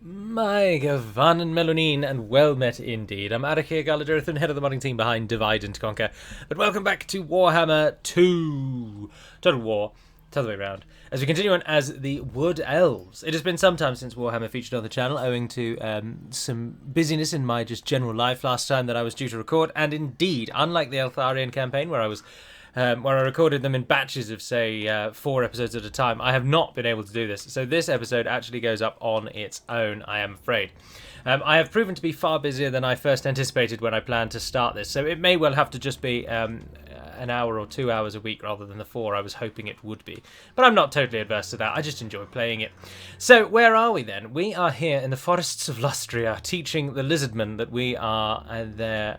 My Gavan and Melanine, and well met indeed. I'm Arachir Gallagher, head of the modding team behind Divide and Conquer. But welcome back to Warhammer 2. Total War, t'other way round. As we continue on as the Wood Elves. It has been some time since Warhammer featured on the channel, owing to some busyness in my just general life last time that I was due to record. And indeed, unlike the Eltharian campaign, where I recorded them in batches of, say, 4 episodes at a time, I have not been able to do this. So this episode actually goes up on its own, I am afraid. I have proven to be far busier than I first anticipated when I planned to start this, so it may well have to just be an hour or 2 hours a week rather than the 4 I was hoping it would be. But I'm not totally adverse to that, I just enjoy playing it. So where are we then? We are here in the forests of Lustria, teaching the lizardmen that we are their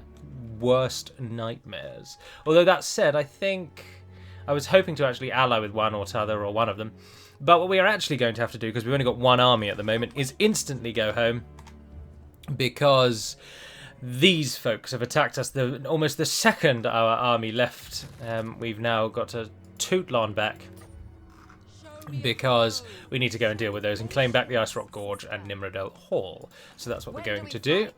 worst nightmares. Although that said, I think I was hoping to actually ally with one or t'other or one of them. But what we are actually going to have to do, because we've only got one army at the moment, is instantly go home, because these folks have attacked us almost the second our army left. We've now got to Tootlon back, because we need to go and deal with those and claim back the Ice Rock Gorge and Nimrodel Hall. So that's what we're going to do.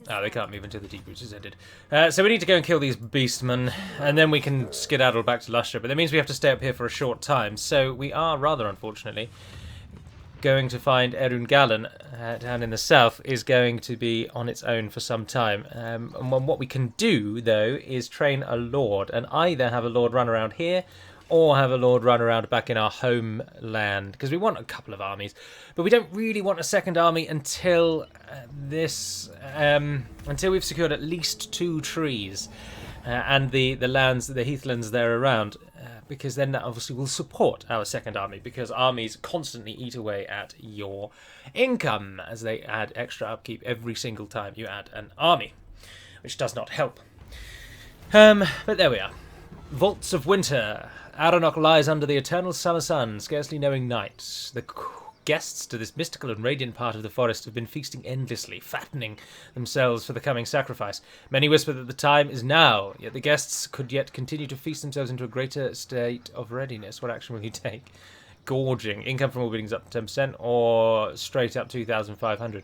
Oh, they can't move until the deep roots is ended. So we need to go and kill these beastmen, and then we can skedaddle back to Lustria. But that means we have to stay up here for a short time. So we are, rather unfortunately, going to find Erun Gallen down in the south is going to be on its own for some time. And what we can do, though, is train a lord, and either have a lord run around here, or have a lord run around back in our homeland, because we want a couple of armies, but we don't really want a second army until until we've secured at least 2 trees and the lands, the heathlands there around, because then that obviously will support our second army, because armies constantly eat away at your income as they add extra upkeep every single time you add an army, which does not help. But there we are. Vaults of Winter. Aranok lies under the eternal summer sun, scarcely knowing night. The guests to this mystical and radiant part of the forest have been feasting endlessly, fattening themselves for the coming sacrifice. Many whisper that the time is now, yet the guests could yet continue to feast themselves into a greater state of readiness. What action will you take? Gorging. Income from all buildings up to 10%, or straight up 2,500?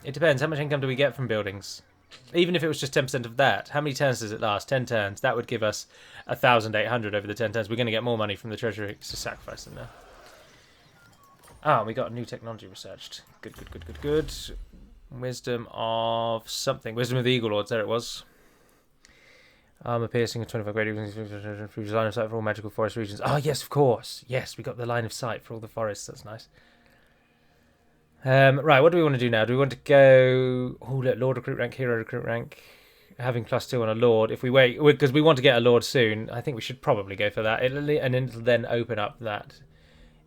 It depends. How much income do we get from buildings? Even if it was just 10% of that, how many turns does it last? 10 turns. That would give us 1,800 over the 10 turns. We're going to get more money from the treasury to sacrifice them now. Ah, we got new technology researched. Good, good, good, good, good. Wisdom of something. Wisdom of the Eagle Lords. There it was. Armor piercing of 25 grade. Improves line of sight for all magical forest regions. Oh, yes, of course. Yes, we got the line of sight for all the forests. That's nice. Right, what do we want to do now? Do we want to go... Oh, look, Lord recruit rank, Hero recruit rank, having +2 on a Lord. If we wait, because we want to get a Lord soon, I think we should probably go for that. And it'll then open up that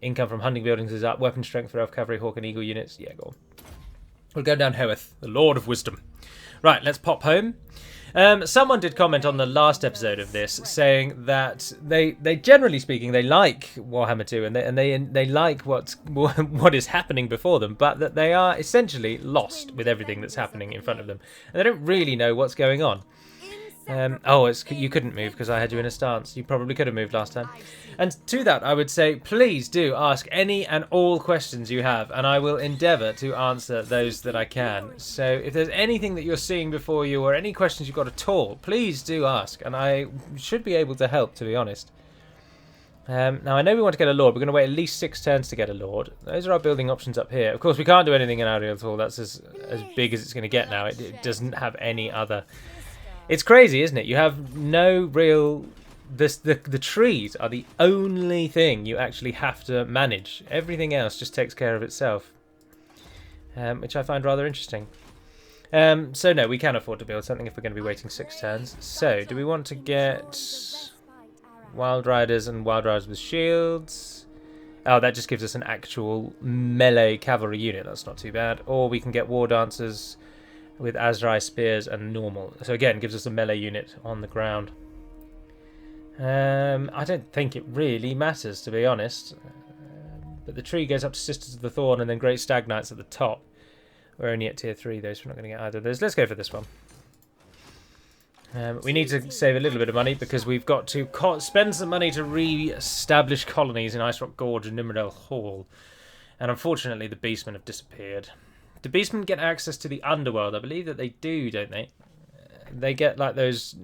income from hunting buildings is up, weapon strength for elf cavalry, hawk and eagle units. Yeah, go on. We'll go down Hoeth, the Lord of Wisdom. Right, let's pop home. Someone did comment on the last episode of this saying that they generally speaking, they like Warhammer 2 and they like what is happening before them, but that they are essentially lost with everything that's happening in front of them, and they don't really know what's going on. You couldn't move because I had you in a stance. You probably could have moved last time. And to that, I would say, please do ask any and all questions you have, and I will endeavour to answer those that I can. So if there's anything that you're seeing before you, or any questions you've got at all, please do ask, and I should be able to help, to be honest. Now, I know we want to get a Lord. We're going to wait at least 6 turns to get a Lord. Those are our building options up here. Of course, we can't do anything in Ariel at all. That's as big as it's going to get now. It doesn't have any other... It's crazy, isn't it? You have no real... The trees are the only thing you actually have to manage. Everything else just takes care of itself, which I find rather interesting. So no, we can afford to build something if we're going to be waiting 6 turns. So, do we want to get Wild Riders and Wild Riders with shields? Oh, that just gives us an actual melee cavalry unit. That's not too bad. Or we can get War Dancers with Azrai spears and normal. So again, gives us a melee unit on the ground. I don't think it really matters, to be honest. But the tree goes up to Sisters of the Thorn and then Great Stag Knights at the top. We're only at tier 3 though, so we're not going to get either of those. Let's go for this one. We need to save a little bit of money because we've got to spend some money to re-establish colonies in Ice Rock Gorge and Nimrodale Hall. And unfortunately, the Beastmen have disappeared. Do Beastmen get access to the underworld? I believe that they do, don't they? They get like those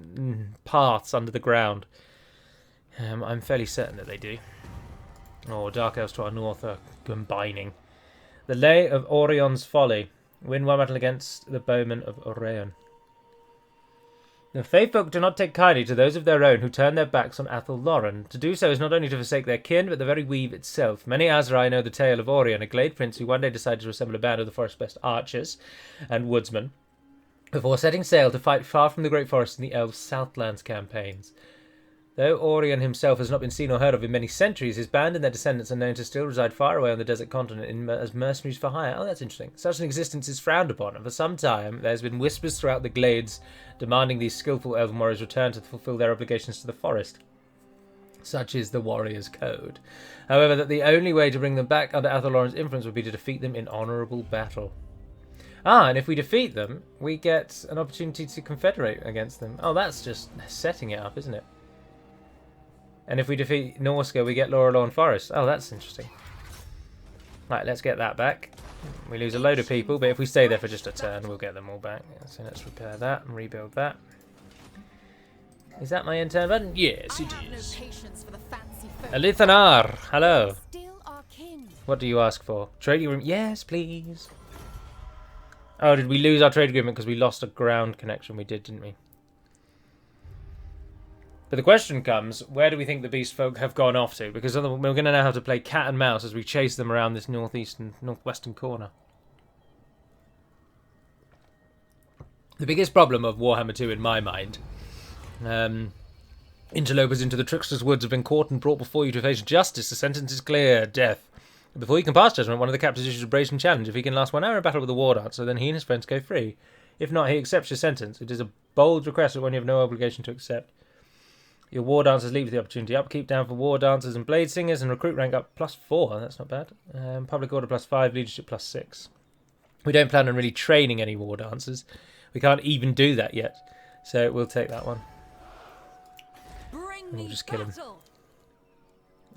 paths under the ground. I'm fairly certain that they do. Dark Elves to our north are combining. The Lay of Orion's Folly. Win one battle against the Bowmen of Orion. The Faefolk do not take kindly to those of their own who turn their backs on Athel Loren. To do so is not only to forsake their kin, but the very weave itself. Many Aserai know the tale of Orion, a glade prince who one day decided to assemble a band of the forest's best archers and woodsmen, before setting sail to fight far from the Great Forest in the Elves' Southlands campaigns. Though Orion himself has not been seen or heard of in many centuries, his band and their descendants are known to still reside far away on the desert continent as mercenaries for hire. Oh, that's interesting. Such an existence is frowned upon, and for some time there's been whispers throughout the glades demanding these skillful elven warriors return to fulfill their obligations to the forest. Such is the warrior's code. However, that the only way to bring them back under Athel Loren's influence would be to defeat them in honourable battle. And if we defeat them, we get an opportunity to confederate against them. Oh, that's just setting it up, isn't it? And if we defeat Norska, we get Lorelorn Forest. Oh, that's interesting. Right, let's get that back. We lose a load of people, but if we stay there for just a turn, we'll get them all back. So let's repair that and rebuild that. Is that my end turn button? Yes, it is. Alithanar, hello. What do you ask for? Trading room? Yes, please. Oh, did we lose our trade agreement because we lost a ground connection? We did, didn't we? But the question comes, where do we think the beast folk have gone off to? Because we're going to now have to play cat and mouse as we chase them around this northwestern corner. The biggest problem of Warhammer 2 in my mind, interlopers into the trickster's woods have been caught and brought before you to face justice. The sentence is clear, death. Before you can pass judgment, one of the captors issues a brazen challenge. If he can last 1 hour in battle with a war dancer, then he and his friends go free. If not, he accepts your sentence. It is a bold request, but one you have no obligation to accept. Your war dancers lead with the opportunity. Upkeep down for war dancers and blade singers, and recruit rank up +4. That's not bad. Public order +5, leadership +6. We don't plan on really training any war dancers. We can't even do that yet. So we'll take that one. And we'll just kill him.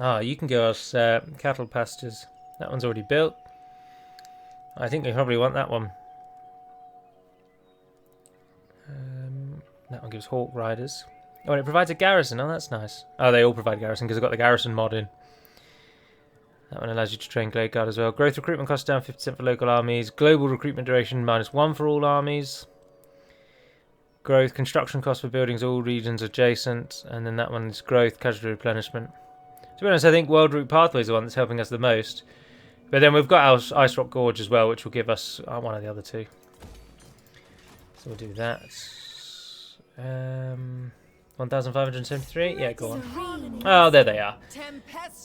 Ah, you can go as cattle pastures. That one's already built. I think we probably want that one. That one gives hawk riders. Oh, and it provides a garrison. Oh, that's nice. Oh, they all provide garrison because I've got the garrison mod in. That one allows you to train Glade Guard as well. Growth recruitment cost down 50% for local armies. Global recruitment duration -1 for all armies. Growth construction cost for buildings all regions adjacent. And then that one is growth casualty replenishment. To be honest, I think World Route Pathway is the one that's helping us the most. But then we've got our Ice Rock Gorge as well, which will give us one of the other two. So we'll do that. 1,573? Yeah, go on. Oh, there they are.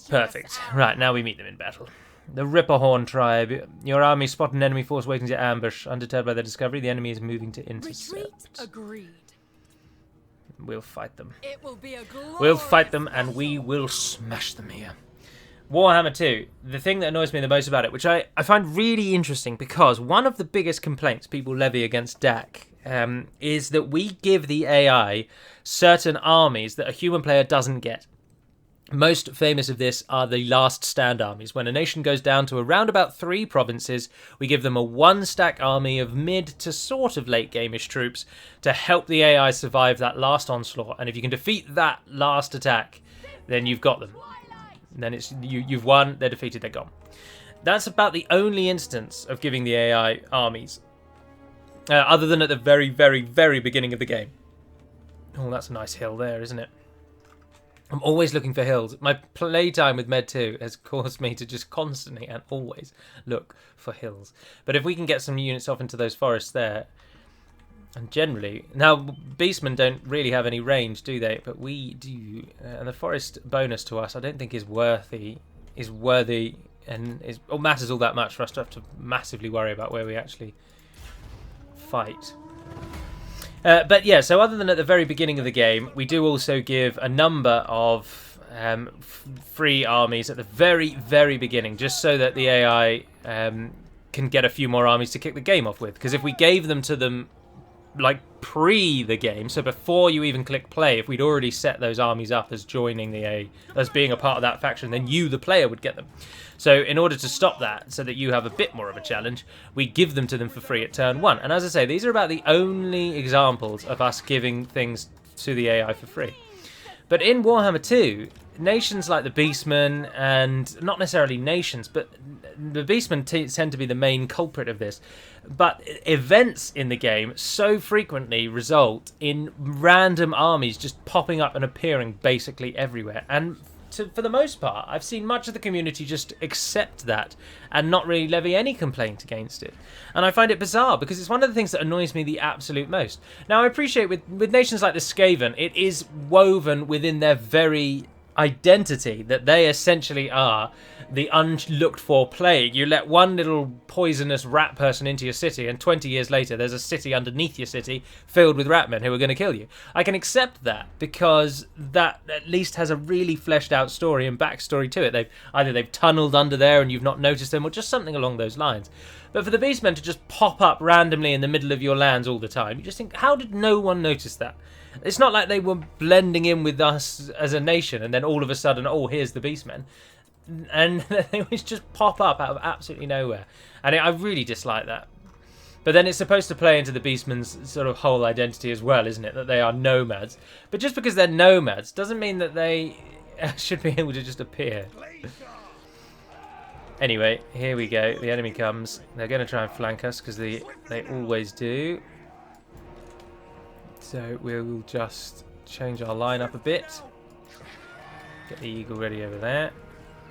Perfect. Right, now we meet them in battle. The Ripperhorn tribe. Your army spot an enemy force waiting to ambush. Undeterred by their discovery, the enemy is moving to intercept. Agreed. We'll fight them. It will be a We'll fight them and we will smash them here. Warhammer 2. The thing that annoys me the most about it, which I find really interesting, because one of the biggest complaints people levy against DAC is that we give the AI certain armies that a human player doesn't get. Most famous of this are the Last Stand armies. When a nation goes down to around about 3 provinces, we give them a 1-stack army of mid to sort of late game-ish troops to help the AI survive that last onslaught. And if you can defeat that last attack, then you've got them. Then it's you've won, they're defeated, they're gone. That's about the only instance of giving the AI armies. Other than at the very, very, very beginning of the game. Oh, that's a nice hill there, isn't it? I'm always looking for hills. My playtime with Med 2 has caused me to just constantly and always look for hills. But if we can get some units off into those forests there, and generally... Now, Beastmen don't really have any range, do they? But we do. And the forest bonus to us, I don't think is worthy, and matters all that much for us to have to massively worry about where we actually fight. But yeah, so other than at the very beginning of the game, we do also give a number of free armies at the very, very beginning, just so that the AI can get a few more armies to kick the game off with. Because if we gave them to them like pre the game, so before you even click play, if we'd already set those armies up as joining as being a part of that faction, then you, the player, would get them. So in order to stop that, so that you have a bit more of a challenge, we give them to them for free at turn 1. And as I say, these are about the only examples of us giving things to the AI for free. But in Warhammer 2, nations like the Beastmen, and not necessarily nations, but the Beastmen tend to be the main culprit of this, but events in the game so frequently result in random armies just popping up and appearing basically everywhere. And for the most part, I've seen much of the community just accept that and not really levy any complaint against it. And I find it bizarre, because it's one of the things that annoys me the absolute most. Now, I appreciate with nations like the Skaven, it is woven within their very identity that they essentially are the unlooked for plague. You let one little poisonous rat person into your city, and 20 years later there's a city underneath your city filled with ratmen who are going to kill you. I can accept that, because that at least has a really fleshed out story and backstory to it. They've tunneled under there and you've not noticed them, or just something along those lines. But for the Beastmen to just pop up randomly in the middle of your lands all the time, you just think, how did no one notice that? It's not like they were blending in with us as a nation and then all of a sudden, oh, here's the Beastmen. And they always just pop up out of absolutely nowhere. And I really dislike that. But then it's supposed to play into the Beastmen's sort of whole identity as well, isn't it? That they are nomads. But just because they're nomads doesn't mean that they should be able to just appear. Anyway, here we go. The enemy comes. They're going to try and flank us, because they always do. So we'll just change our line up a bit. Get the eagle ready over there.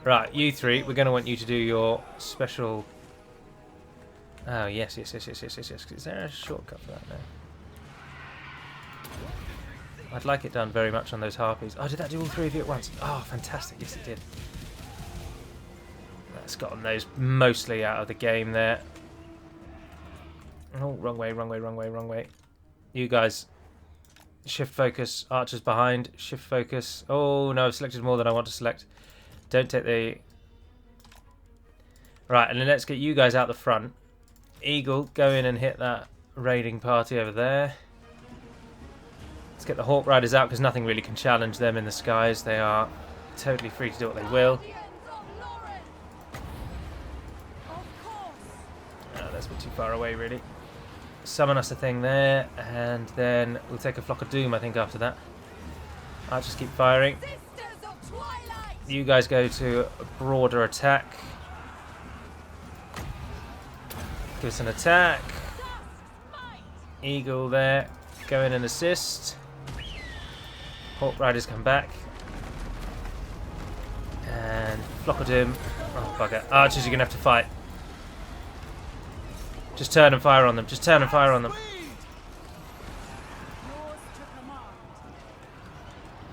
Right, you three, we're going to want you to do your special... Oh, yes. Is there a shortcut for that now? I'd like it done very much on those harpies. Oh, did that do all three of you at once? Oh, fantastic. Yes, it did. That's gotten those mostly out of the game there. Oh, wrong way. You guys... Shift focus, archers behind, shift focus. Oh no, I've selected more than I want to select. Don't take the... Right, and then let's get you guys out the front. Eagle, go in and hit that raiding party over there. Let's get the Hawk Riders out, because nothing really can challenge them in the skies. They are totally free to do what they will. Oh, that's a bit too far away, really. Summon us a thing there, and then we'll take a Flock of Doom, I think, after that. I'll just keep firing. You guys go to a broader attack. Give us an attack. Eagle there. Go in and assist. Hawk Riders come back. And Flock of Doom. Oh, bugger. Archers, you're going to have to fight. Just turn and fire on them. Just turn and fire on them.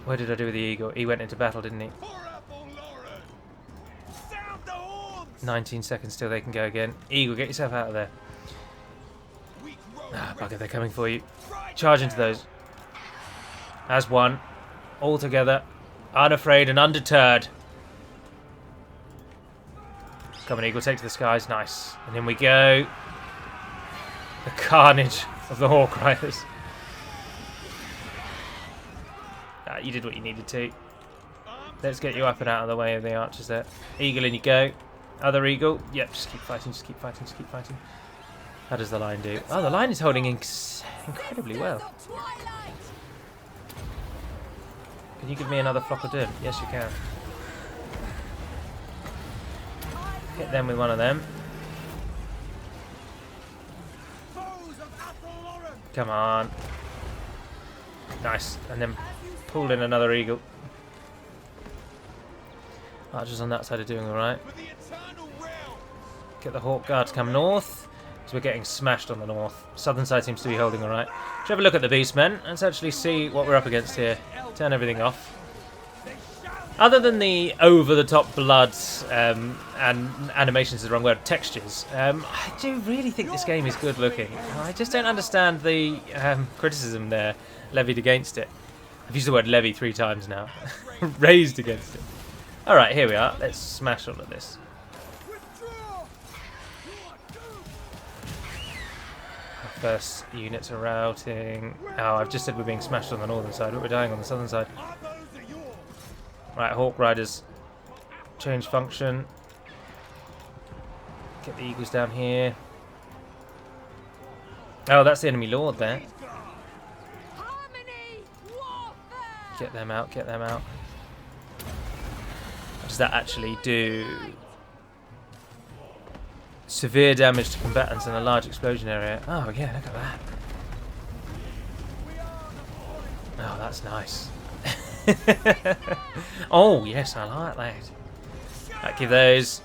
What did I do with the eagle? He went into battle, didn't he? 19 seconds till they can go again. Eagle, get yourself out of there. Ah, bugger, they're coming for you. Charge into those. As one. All together. Unafraid and undeterred. Come on, Eagle, take to the skies. Nice. And in we go. The carnage of the Hawk Riders. You did what you needed to. Let's get you up and out of the way of the archers there. Eagle, in you go. Other eagle. Yep, just keep fighting, just keep fighting, just keep fighting. How does the line do? Oh, the line is holding incredibly well. Can you give me another Flock of Doom? Yes, you can. Hit them with one of them. Come on. Nice. And then pull in another eagle. Archers on that side are doing alright. Get the Hawk Guard to come north. So we're getting smashed on the north. Southern side seems to be holding alright. Let's have a look at the Beastmen. Let's actually see what we're up against here. Turn everything off. Other than the over-the-top bloods and animations is the wrong word, textures, I do really think this game is good looking. I just don't understand the criticism there levied against it. I've used the word levy 3 times now. Raised against it. Alright, here we are. Let's smash all of this. First units are routing. Oh, I've just said we're being smashed on the northern side, but we're dying on the southern side. Right, Hawk Riders. Change function. Get the Eagles down here. Oh, that's the enemy lord there. Get them out, get them out. What does that actually do? Severe damage to combatants in a large explosion area. Oh yeah, look at that. Oh, that's nice. Oh yes, I like that. Right, give those.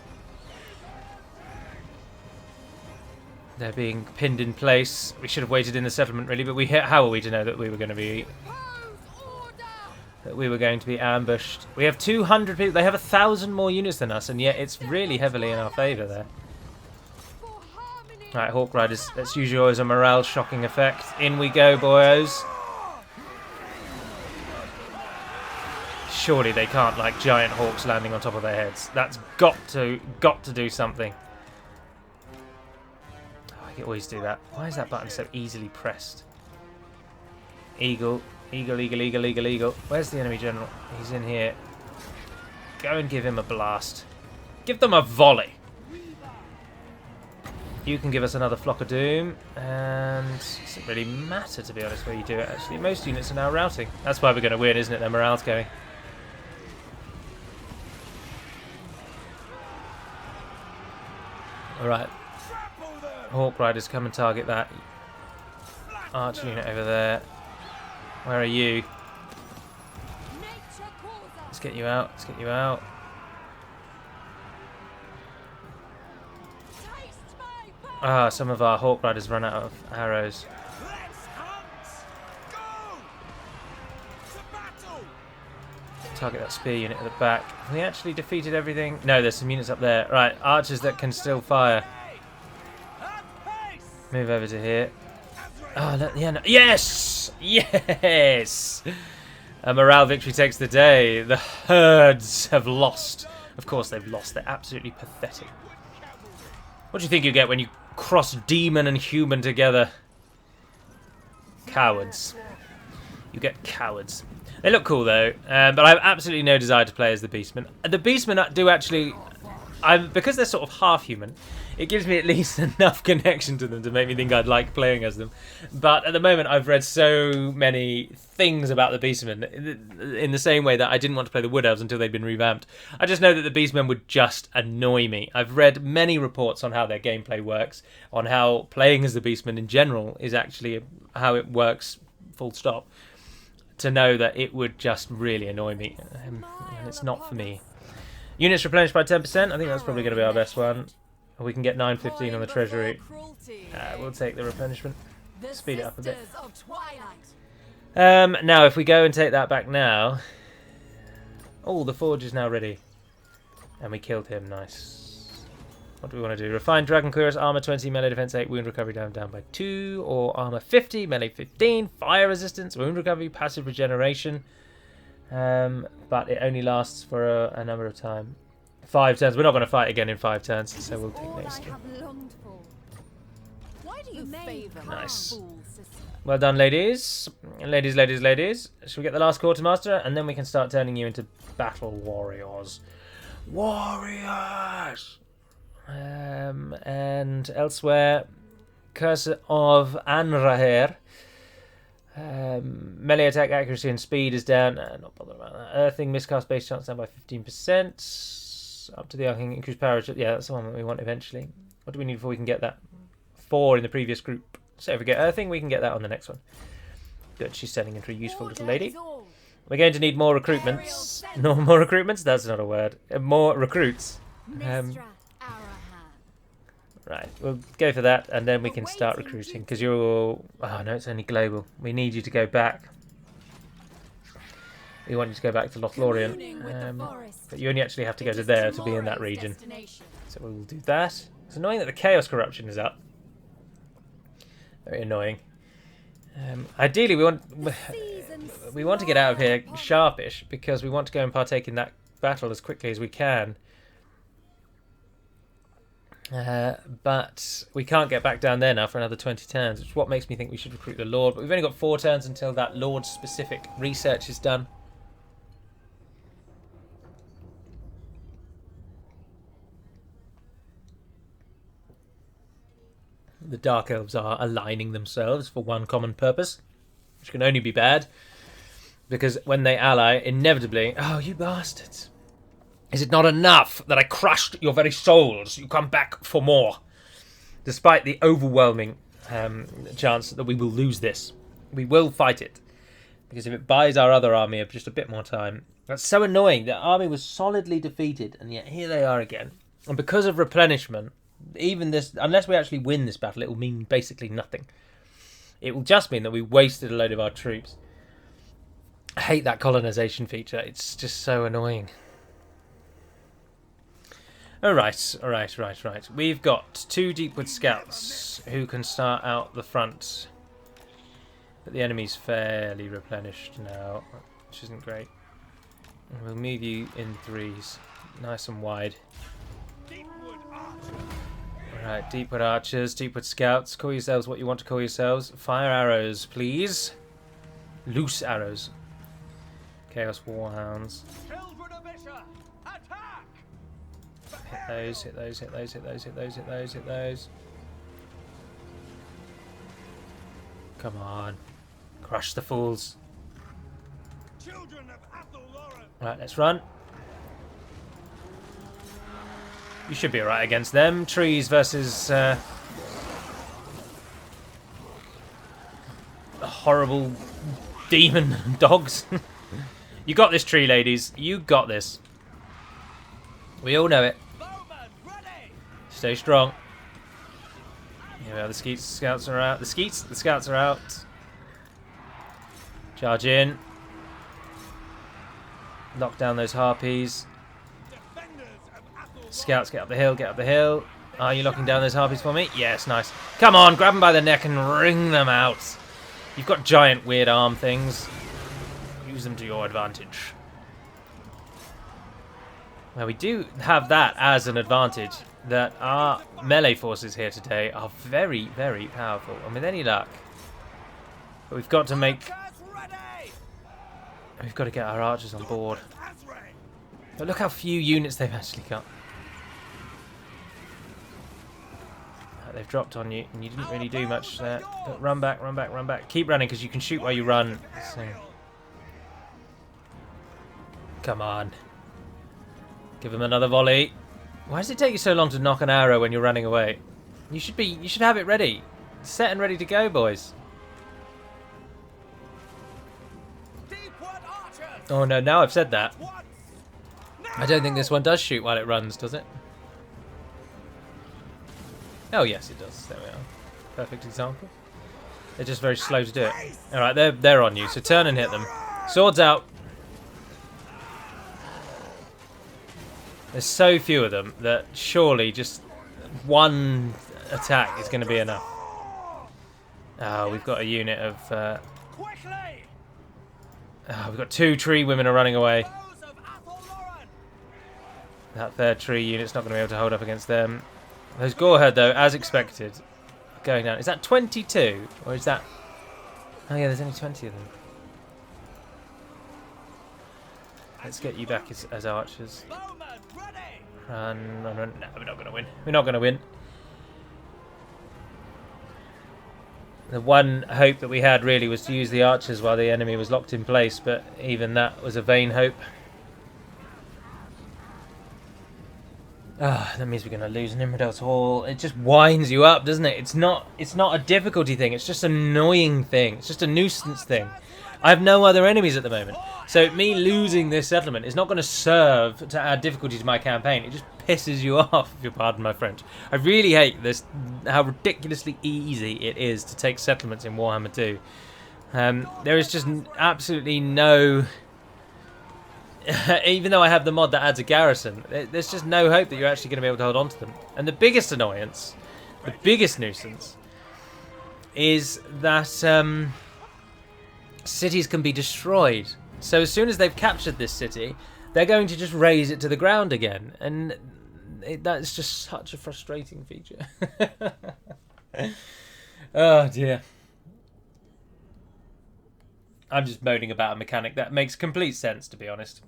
They're being pinned in place. We should have waited in the settlement really, but how are we to know that we were going to be ambushed? We have 200 people. They have 1,000 more units than us, and yet it's really heavily in our favour there. Right, Hawk Riders. Let's use yours as a morale shocking effect. In we go, boyos. Surely they can't like giant hawks landing on top of their heads. That's got to do something. I can always do that. Why is that button so easily pressed? Eagle. Eagle, eagle, eagle, eagle, eagle. Where's the enemy general? He's in here. Go and give him a blast. Give them a volley. You can give us another flock of doom. And it doesn't really matter, to be honest, where you do it, actually. Most units are now routing. That's why we're going to win, isn't it? Their morale's going. Alright. Hawk Riders, come and target that archer unit over there. Where are you? Let's get you out. Let's get you out. Ah, some of our Hawk Riders run out of arrows. Target that spear unit at the back. Have we actually defeated everything? No, there's some units up there. Right, archers that can still fire. Move over to here. Oh, yeah, no. Yes! Yes! A morale victory takes the day. The herds have lost. Of course they've lost. They're absolutely pathetic. What do you think you get when you cross demon and human together? Cowards. You get cowards. They look cool though, but I have absolutely no desire to play as the Beastmen. The Beastmen do actually... because they're sort of half human, it gives me at least enough connection to them to make me think I'd like playing as them. But at the moment, I've read so many things about the Beastmen in the same way that I didn't want to play the Wood Elves until they'd been revamped. I just know that the Beastmen would just annoy me. I've read many reports on how their gameplay works, on how playing as the Beastmen in general is actually how it works, full stop, to know that it would just really annoy me. And it's not for me. Units replenished by 10%. I think that's probably going to be our best one. We can get 915 on the treasury. We'll take the replenishment. Speed it up a bit. Now, if we go and take that back now... Oh, the forge is now ready. And we killed him. Nice. What do we want to do? Refined Dragon Clearers, armor 20, melee defense 8, wound recovery down by 2. Or armor 50, melee 15, fire resistance, wound recovery, passive regeneration. But it only lasts for a number of time. 5 turns. We're not going to fight again in 5 turns, so we'll take Naestra. Nice. Well done, ladies. Ladies, ladies, ladies. Shall we get the last quartermaster? And then we can start turning you into battle warriors. Warriors! And elsewhere, Curse of Arahan. Melee attack accuracy and speed is down. Not bothered about that. Earthing miscast base chance down by 15%. Up to the Arcane increased power. Yeah, that's the one that we want eventually. What do we need before we can get that? 4 in the previous group. So if we get Earthing, we can get that on the next one. Good, she's turning into a useful little lady. We're going to need more recruitments. No more recruitments? That's not a word. More recruits. Right, we'll go for that, and then we can start recruiting, because you're all... Oh, no, it's only global. We need you to go back. We want you to go back to Lothlorien. But you only actually have to go to there to be in that region. So we'll do that. It's annoying that the Chaos Corruption is up. Very annoying. Ideally, we want to get out of here sharpish, because we want to go and partake in that battle as quickly as we can. But we can't get back down there now for another 20 turns, which is what makes me think we should recruit the Lord. But we've only got 4 turns until that Lord-specific research is done. The Dark Elves are aligning themselves for one common purpose, which can only be bad, because when they ally, inevitably... Oh, you bastards. Is it not enough that I crushed your very souls? You come back for more. Despite the overwhelming chance that we will lose this. We will fight it. Because if it buys our other army just a bit more time... That's so annoying. The army was solidly defeated, and yet here they are again. And because of replenishment... Even this, unless we actually win this battle, it will mean basically nothing. It will just mean that we wasted a load of our troops. I hate that colonization feature. It's just so annoying. Alright. We've got 2 Deepwood Scouts who can start out the front. But the enemy's fairly replenished now, which isn't great. We'll move you in 3s, nice and wide. Right, Deepwood Archers, Deepwood Scouts, call yourselves what you want to call yourselves. Fire arrows, please. Loose arrows. Chaos Warhounds. Hit those, hit those, hit those, hit those, hit those, hit those, hit those. Come on. Crush the fools. Right, let's run. You should be alright against them. Trees versus horrible demon dogs. You got this, tree ladies. You got this. We all know it. Stay strong. Yeah, the scouts are out. The scouts are out. Charge in. Lock down those harpies. Scouts, get up the hill, get up the hill. Are you locking down those harpies for me? Yes, nice. Come on, grab them by the neck and wring them out. You've got giant weird arm things. Use them to your advantage. Now, we do have that as an advantage, that our melee forces here today are very, very powerful. And with any luck, but we've got to make... We've got to get our archers on board. But look how few units they've actually got. They've dropped on you, and you didn't really do much there. But run back, run back, run back. Keep running, because you can shoot while you run. So. Come on. Give him another volley. Why does it take you so long to knock an arrow when you're running away? You should have it ready. Set and ready to go, boys. Oh no, now I've said that. I don't think this one does shoot while it runs, does it? Oh yes, it does. There we are. Perfect example. They're just very slow to do it. Alright, they're on you, so turn and hit them. Swords out. There's so few of them that surely just one attack is going to be enough. Oh, we've got a unit of... we've got 2 tree women are running away. That third tree unit's not going to be able to hold up against them. Those Goreherd, though, as expected, going down. Is that 22? Or is that... Oh, yeah, there's only 20 of them. Let's get you back as archers. Run, run, run. No, we're not going to win. We're not going to win. The one hope that we had, really, was to use the archers while the enemy was locked in place, but even that was a vain hope. Ah, that means we're going to lose an Infidels Hall. It just winds you up, doesn't it? It's not a difficulty thing. It's just an annoying thing. It's just a nuisance thing. I have no other enemies at the moment. So me losing this settlement is not going to serve to add difficulty to my campaign. It just pisses you off, if you pardon my French. I really hate this, how ridiculously easy it is to take settlements in Warhammer 2. There is just absolutely no... Even though I have the mod that adds a garrison, there's just no hope that you're actually going to be able to hold on to them. And the biggest annoyance, the biggest nuisance, is that cities can be destroyed. So as soon as they've captured this city, they're going to just raze it to the ground again. And That's just such a frustrating feature. Oh dear. I'm just moaning about a mechanic that makes complete sense, to be honest.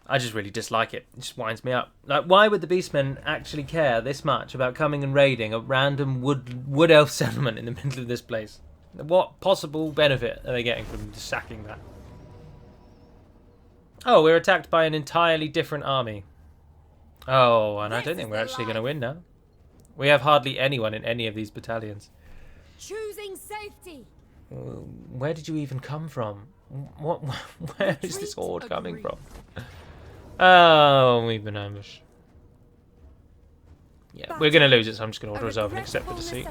I just really dislike it. It just winds me up. Like, why would the Beastmen actually care this much about coming and raiding a random wood elf settlement in the middle of this place? What possible benefit are they getting from just sacking that? Oh, we're attacked by an entirely different army. Oh, and I don't think we're actually going to win now. We have hardly anyone in any of these battalions. Choosing safety. Where did you even come from? Where is this horde coming from? Oh, we've been ambushed. Yeah, we're going to lose it, so I'm just going to auto-resolve and accept the defeat.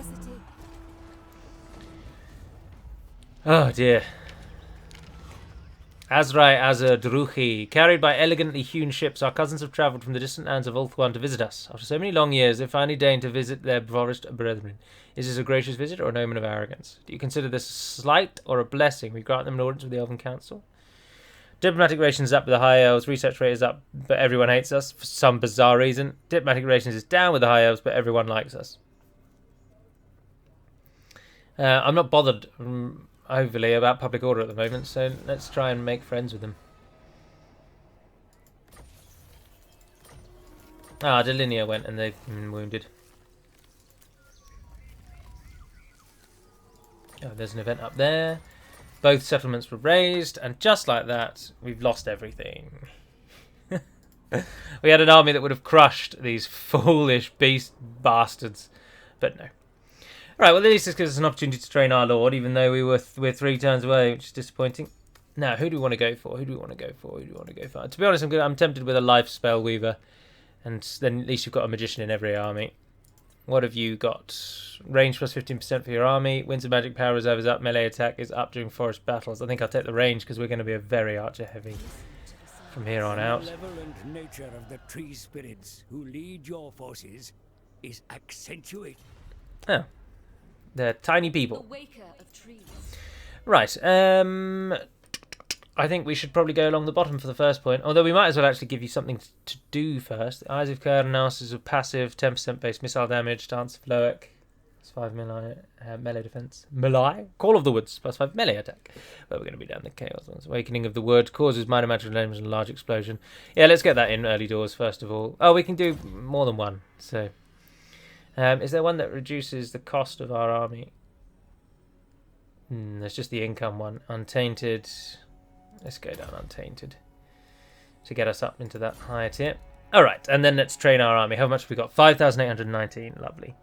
Oh dear. Azrai Azadruchi. Carried by elegantly hewn ships, our cousins have travelled from the distant lands of Ulthuan to visit us. After so many long years, they finally deign to visit their forest brethren. Is this a gracious visit or an omen of arrogance? Do you consider this a slight or a blessing? We grant them an audience with the Elven Council. Diplomatic relations is up with the High Elves. Research rate is up, but everyone hates us for some bizarre reason. Diplomatic relations is down with the High Elves, but everyone likes us. I'm not bothered overly about public order at the moment, so let's try and make friends with them. Ah, Delinia went and they've been wounded. Oh, there's an event up there. Both settlements were raised, and just like that, we've lost everything. We had an army that would have crushed these foolish beast bastards, but no. Right, well, at least this gives us an opportunity to train our lord, even though we're 3 turns away, which is disappointing. Now, who do we want to go for? Who do we want to go for? Who do we want to go for? To be honest, I'm tempted with a life spell weaver, and then at least you've got a magician in every army. What have you got? Range plus 15% for your army. Winds of magic power reserve is up. Melee attack is up during forest battles. I think I'll take the range because we're going to be a very archer heavy from here on out. The level and nature of the tree spirits who lead your forces is accentuated. Oh. They're tiny people. The waker of trees. Right. I think we should probably go along the bottom for the first point. Although we might as well actually give you something to do first. Eyes of Kurnaus is a passive 10% base missile damage. Dance of Loic. Plus 5 melee defense. Melee? Call of the Woods. Plus 5 melee attack. But we're going to be down the Chaos ones. Awakening of the Wood. Causes minor magical damage and a large explosion. Yeah, let's get that in early doors first of all. Oh, we can do more than one. So, is there one that reduces the cost of our army? There's just the income one. Untainted. Let's go down Untainted to get us up into that higher tier. Alright, and then let's train our army. How much have we got? 5,819. Lovely.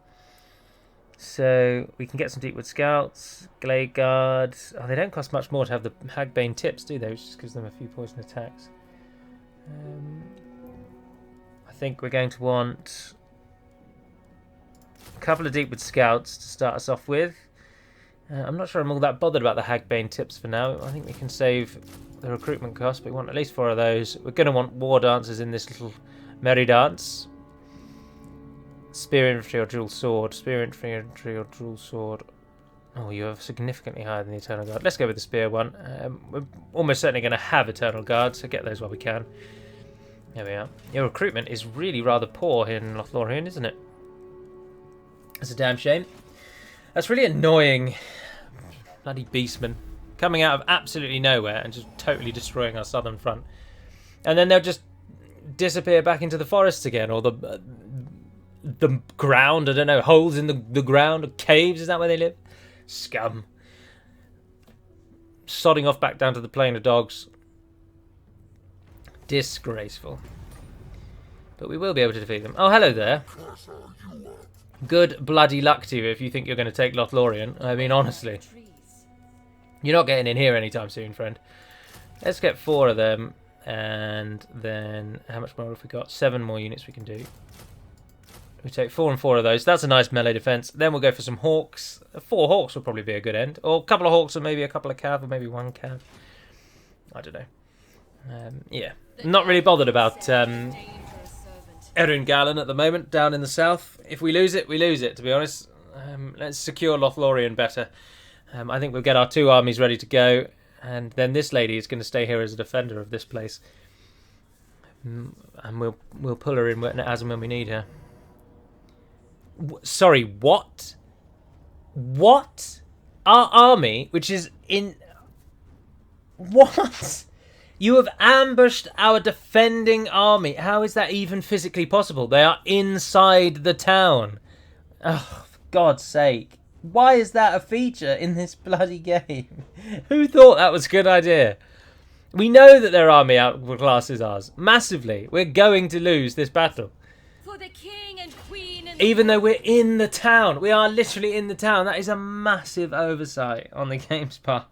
So we can get some Deepwood Scouts, Glade Guard. Oh, they don't cost much more to have the Hagbane tips, do they? Which just gives them a few poison attacks. I think we're going to want a couple of Deepwood Scouts to start us off with. I'm not sure I'm all that bothered about the Hagbane tips for now. I think we can save the recruitment cost, but we want at least 4 of those. We're going to want war dancers in this little merry dance. Spear infantry or dual sword. Spear infantry or dual sword. Oh, you are significantly higher than the Eternal Guard. Let's go with the spear one. We're almost certainly going to have Eternal Guard, so get those while we can. There we are. Your recruitment is really rather poor here in Lothlorien, isn't it? That's a damn shame. That's really annoying. Bloody beastmen coming out of absolutely nowhere and just totally destroying our southern front, and then they'll just disappear back into the forests again, or the ground. I don't know, holes in the ground, or caves. Is that where they live? Scum. Sodding off back down to the plain of dogs. Disgraceful. But we will be able to defeat them. Oh, hello there. Good bloody luck to you if you think you're going to take Lothlorien. I mean, honestly. You're not getting in here anytime soon, friend. Let's get 4 of them. And then, how much more have we got? 7 more units we can do. We take 4 and 4 of those. That's a nice melee defense. Then we'll go for some hawks. 4 hawks will probably be a good end. Or a couple of hawks, or maybe a couple of cav, or maybe 1 cav. I don't know. Yeah. Not really bothered about Erin Gallen at the moment, down in the south. If we lose it, we lose it, to be honest. Let's secure Lothlorien better. I think we'll get our 2 armies ready to go, and then this lady is going to stay here as a defender of this place. And we'll pull her in as and when we need her. Sorry, what? What? Our army, which is in... What? You have ambushed our defending army. How is that even physically possible? They are inside the town. Oh, for God's sake. Why is that a feature in this bloody game? Who thought that was a good idea? We know that their army outclasses ours. Massively. We're going to lose this battle. For the king and queen and Even though we're in the town. We are literally in the town. That is a massive oversight on the game's part.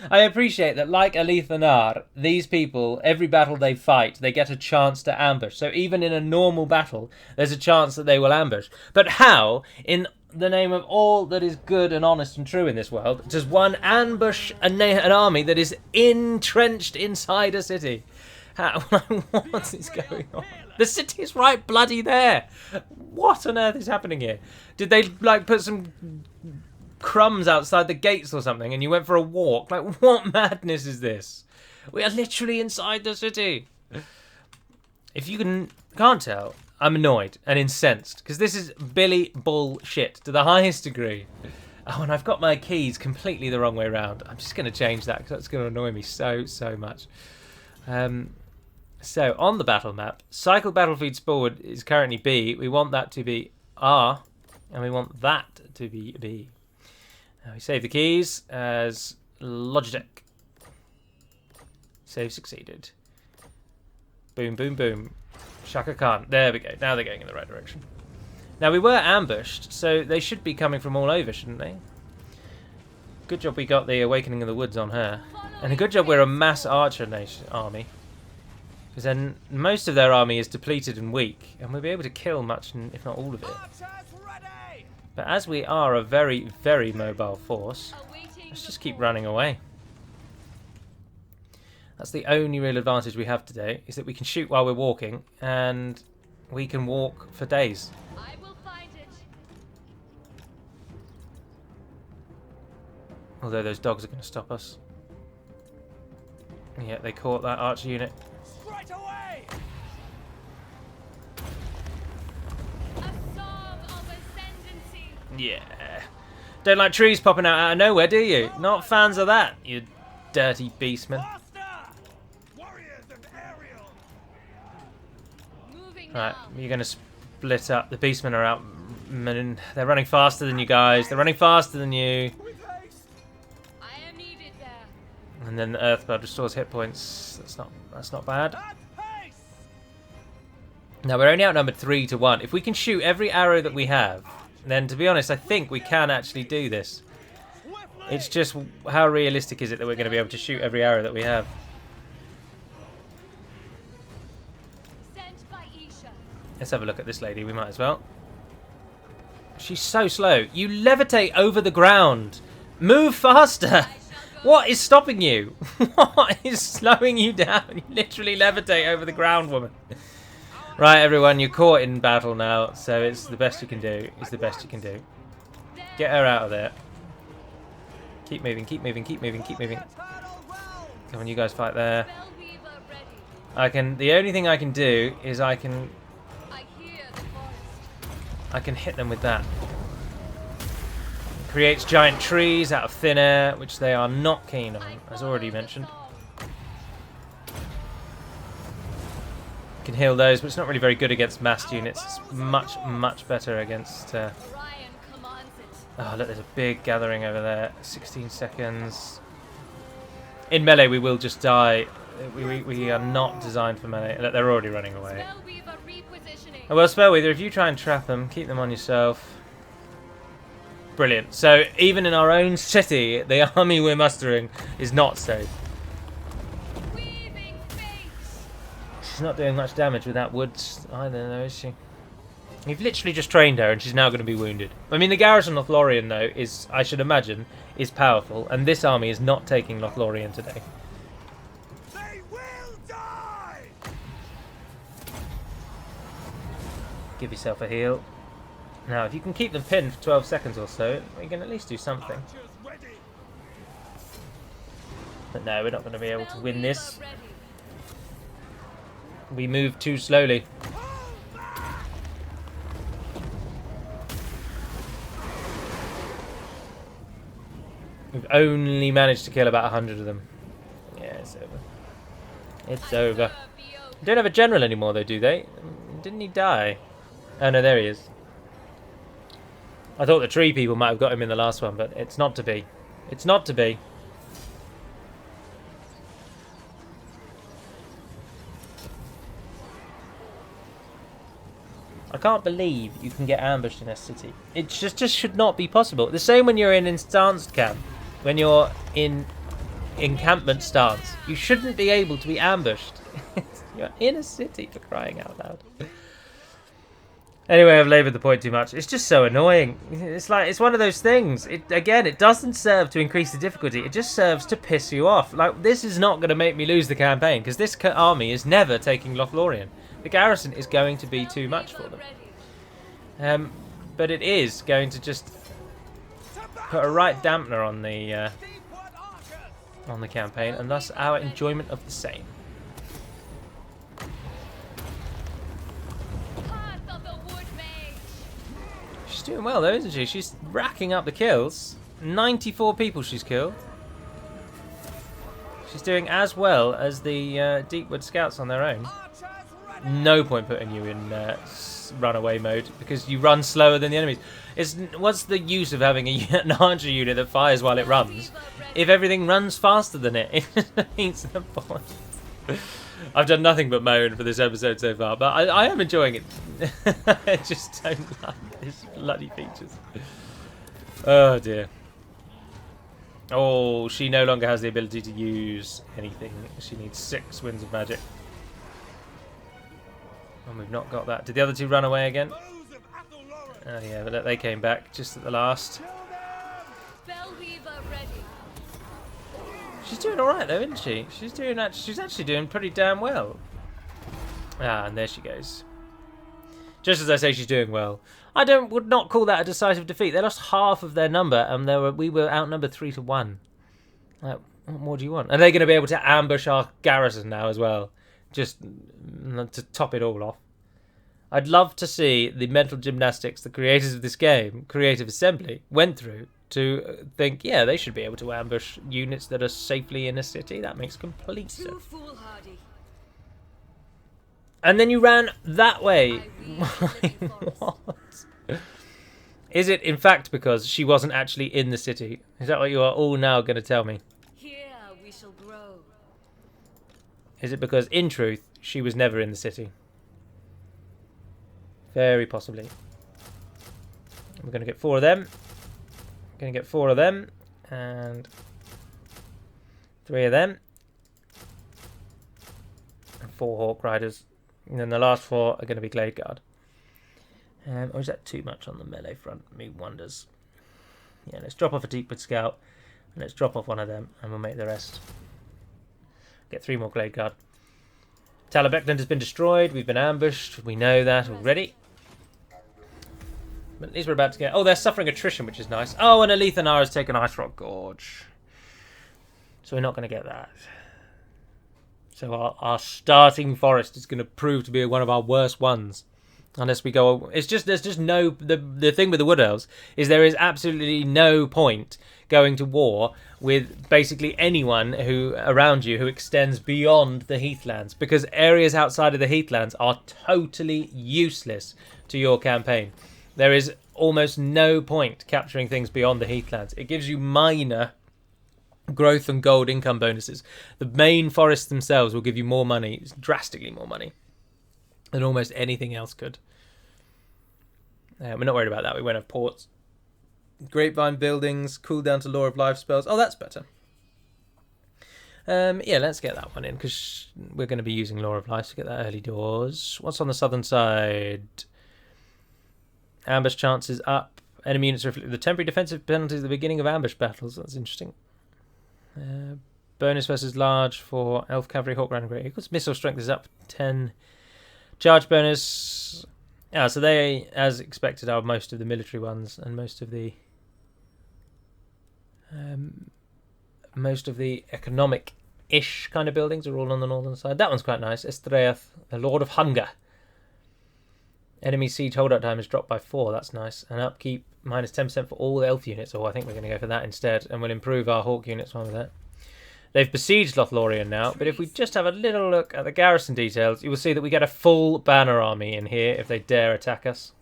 I appreciate that, like Alithanar, these people, every battle they fight, they get a chance to ambush. So even in a normal battle, there's a chance that they will ambush. But how, in the name of all that is good and honest and true in this world, does one ambush an army that is entrenched inside a city? How, what is going on? The city is right bloody there. What on earth is happening here? Did they like put some crumbs outside the gates or something and you went for a walk? Like, what madness is this? We are literally inside the city. If you can't tell, I'm annoyed and incensed because this is Billy bullshit to the highest degree. Oh, and I've got my keys completely the wrong way around. I'm just going to change that because that's going to annoy me so much. So, on the battle map, cycle battlefields forward is currently B. We want that to be R, and we want that to be B. Now we save the keys as Logitech. Save succeeded. Boom, boom, boom. Shaka Khan. There we go. Now they're going in the right direction. Now we were ambushed, so they should be coming from all over, shouldn't they? Good job we got the Awakening of the Woods on her. And a good job we're a mass archer army. Because then most of their army is depleted and weak, and we'll be able to kill much, if not all of it. But as we are a very, very mobile force, let's just keep running away. That's the only real advantage we have today, is that we can shoot while we're walking, and we can walk for days. I will find it. Although those dogs are going to stop us. Yeah, they caught that archer unit. Right away! A song of ascendancy. Yeah. Don't like trees popping out of nowhere, do you? Not fans of that, you dirty beastmen. Warriors of Ariel! Moving Right, now. you're going to split up. The beastmen are out. They're running faster than you guys. They're running faster than you. I am needed there. And then the Earthblood restores hit points. That's not bad. Now we're only outnumbered 3-1. If we can shoot every arrow that we have, then to be honest, I think we can actually do this. It's just how realistic is it that we're going to be able to shoot every arrow that we have? Sent by Isha. Let's have a look at this lady. We might as well. She's so slow. You levitate over the ground. Move faster. What is stopping you? What is slowing you down? You literally levitate over the ground, woman. Right, everyone, you're caught in battle now, so it's the best you can do. It's the best you can do. Get her out of there. Keep moving, keep moving, keep moving, keep moving. Come on, you guys fight there. Bellweaver ready. I can. The only thing I can do is I can hear the forest. I can hit them with that. Creates giant trees out of thin air, which they are not keen on, as already mentioned. Can heal those, but it's not really very good against massed units. It's much, much better against... Orion commands it. Oh, look, there's a big gathering over there. 16 seconds. In melee, we will just die. We are not designed for melee. Look, they're already running away. Bellweaver repositioning. Oh, well, Spellweather, if you try and trap them, keep them on yourself. Brilliant. So, even in our own city, the army we're mustering is not safe. Weaving fate. She's not doing much damage with that woods either, though, is she? You've literally just trained her, and she's now going to be wounded. I mean, the garrison Lothlorien, though, is, I should imagine, is powerful, and this army is not taking Lothlorien today. They will die! Give yourself a heal. Now, if you can keep them pinned for 12 seconds or so, we can at least do something. Archers ready! But no, we're not going to be able to win this. Bellweaver ready. We move too slowly. We've only managed to kill about 100 of them. Yeah, it's over. It's over. They don't have a general anymore, though, do they? Didn't he die? Oh, no, there he is. I thought the tree people might have got him in the last one, but it's not to be. It's not to be. I can't believe you can get ambushed in a city. It just should not be possible. The same when you're in instanced camp. When you're in encampment stance. You shouldn't be able to be ambushed. You're in a city, for crying out loud. Anyway, I've laboured the point too much. It's just so annoying. It's like, it's one of those things. Again, it doesn't serve to increase the difficulty. It just serves to piss you off. Like, this is not going to make me lose the campaign, because this army is never taking Lothlorien. The garrison is going to be too much for them. But it is going to just put a right dampener on the campaign, and thus our enjoyment of the same. She's doing well though, isn't she? She's racking up the kills. 94 people she's killed. She's doing as well as the Deepwood Scouts on their own. No point putting you in runaway mode because you run slower than the enemies. What's the use of having an archer unit that fires while it runs if everything runs faster than it? It defeats the point. I've done nothing but moan for this episode so far, but I am enjoying it. I just don't like these bloody features. Oh dear. Oh, she no longer has the ability to use anything. She needs 6 winds of magic. And we've not got that. Did the other two run away again? Oh yeah, but they came back just at the last. She's doing alright though, isn't she? She's actually doing pretty damn well. Ah, and there she goes. Just as I say she's doing well. I would not call that a decisive defeat. They lost half of their number and we were outnumbered 3-1. Like, what more do you want? Are they going to be able to ambush our garrison now as well? Just to top it all off. I'd love to see the mental gymnastics the creators of this game, Creative Assembly, went through to think, yeah, they should be able to ambush units that are safely in a city. That makes complete sense. And then you ran that way. What? Is it in fact because she wasn't actually in the city? Is that what you are all now going to tell me? Here we shall grow. Is it because, in truth, she was never in the city? Very possibly. We're going to get 4 of them. Going to get 4 of them. And 3 of them. And 4 Hawk Riders. And then the last 4 are going to be Glade Guard. Or is that too much on the melee front? Me wonders. Yeah, let's drop off a Deepwood Scout. And let's drop off one of them. And we'll make the rest. Get 3 more Glade Guard. Talabecland has been destroyed. We've been ambushed. We know that already. But at least we're about to get... Oh, they're suffering attrition, which is nice. Oh, and Alethanar has taken Ice Rock Gorge. So we're not going to get that. So our starting forest is going to prove to be one of our worst ones. Unless we go... It's just... There's just no... The thing with the Wood Elves is there is absolutely no point going to war with basically anyone who around you who extends beyond the Heathlands, because areas outside of the Heathlands are totally useless to your campaign. There is almost no point capturing things beyond the Heathlands. It gives you minor growth and gold income bonuses. The main forests themselves will give you more money, drastically more money, than almost anything else could. We're not worried about that. We won't have ports. Grapevine buildings, cool down to Law of Life spells. Oh, that's better. Yeah, let's get that one in, because we're going to be using Law of Life to get that early doors. What's on the southern side? Ambush chances up. Enemy units reflect the temporary defensive penalties at the beginning of ambush battles. That's interesting. Bonus versus large for Elf Cavalry, Hawk Rider, and Great Eagles. Missile strength is up 10. Charge bonus. Yeah, so they, as expected, are most of the military ones and most of the economic ish kind of buildings are all on the northern side. That one's quite nice. Estreath, the Lord of Hunger. Enemy siege holdout time is dropped by 4. That's nice. And upkeep minus 10% for all elf units. Oh, I think we're going to go for that instead. And we'll improve our hawk units on with that. They've besieged Lothlorien now. But if we just have a little look at the garrison details, you will see that we get a full banner army in here if they dare attack us.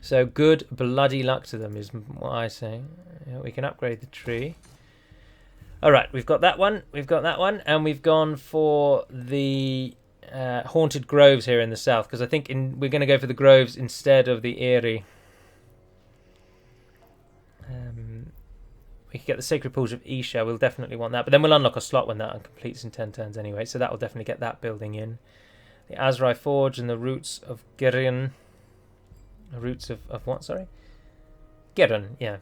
So good bloody luck to them is what I say. Yeah, we can upgrade the tree. Alright, we've got that one. We've got that one. And we've gone for the... haunted groves here in the south, because I think we're going to go for the groves instead of the Eyrie. We could get the sacred pools of Isha. We'll definitely want that, but then we'll unlock a slot when that completes in 10 turns anyway, so that will definitely get that building in. The Azrai Forge and the roots of Gerun. The roots of what, sorry? Gerun, yeah.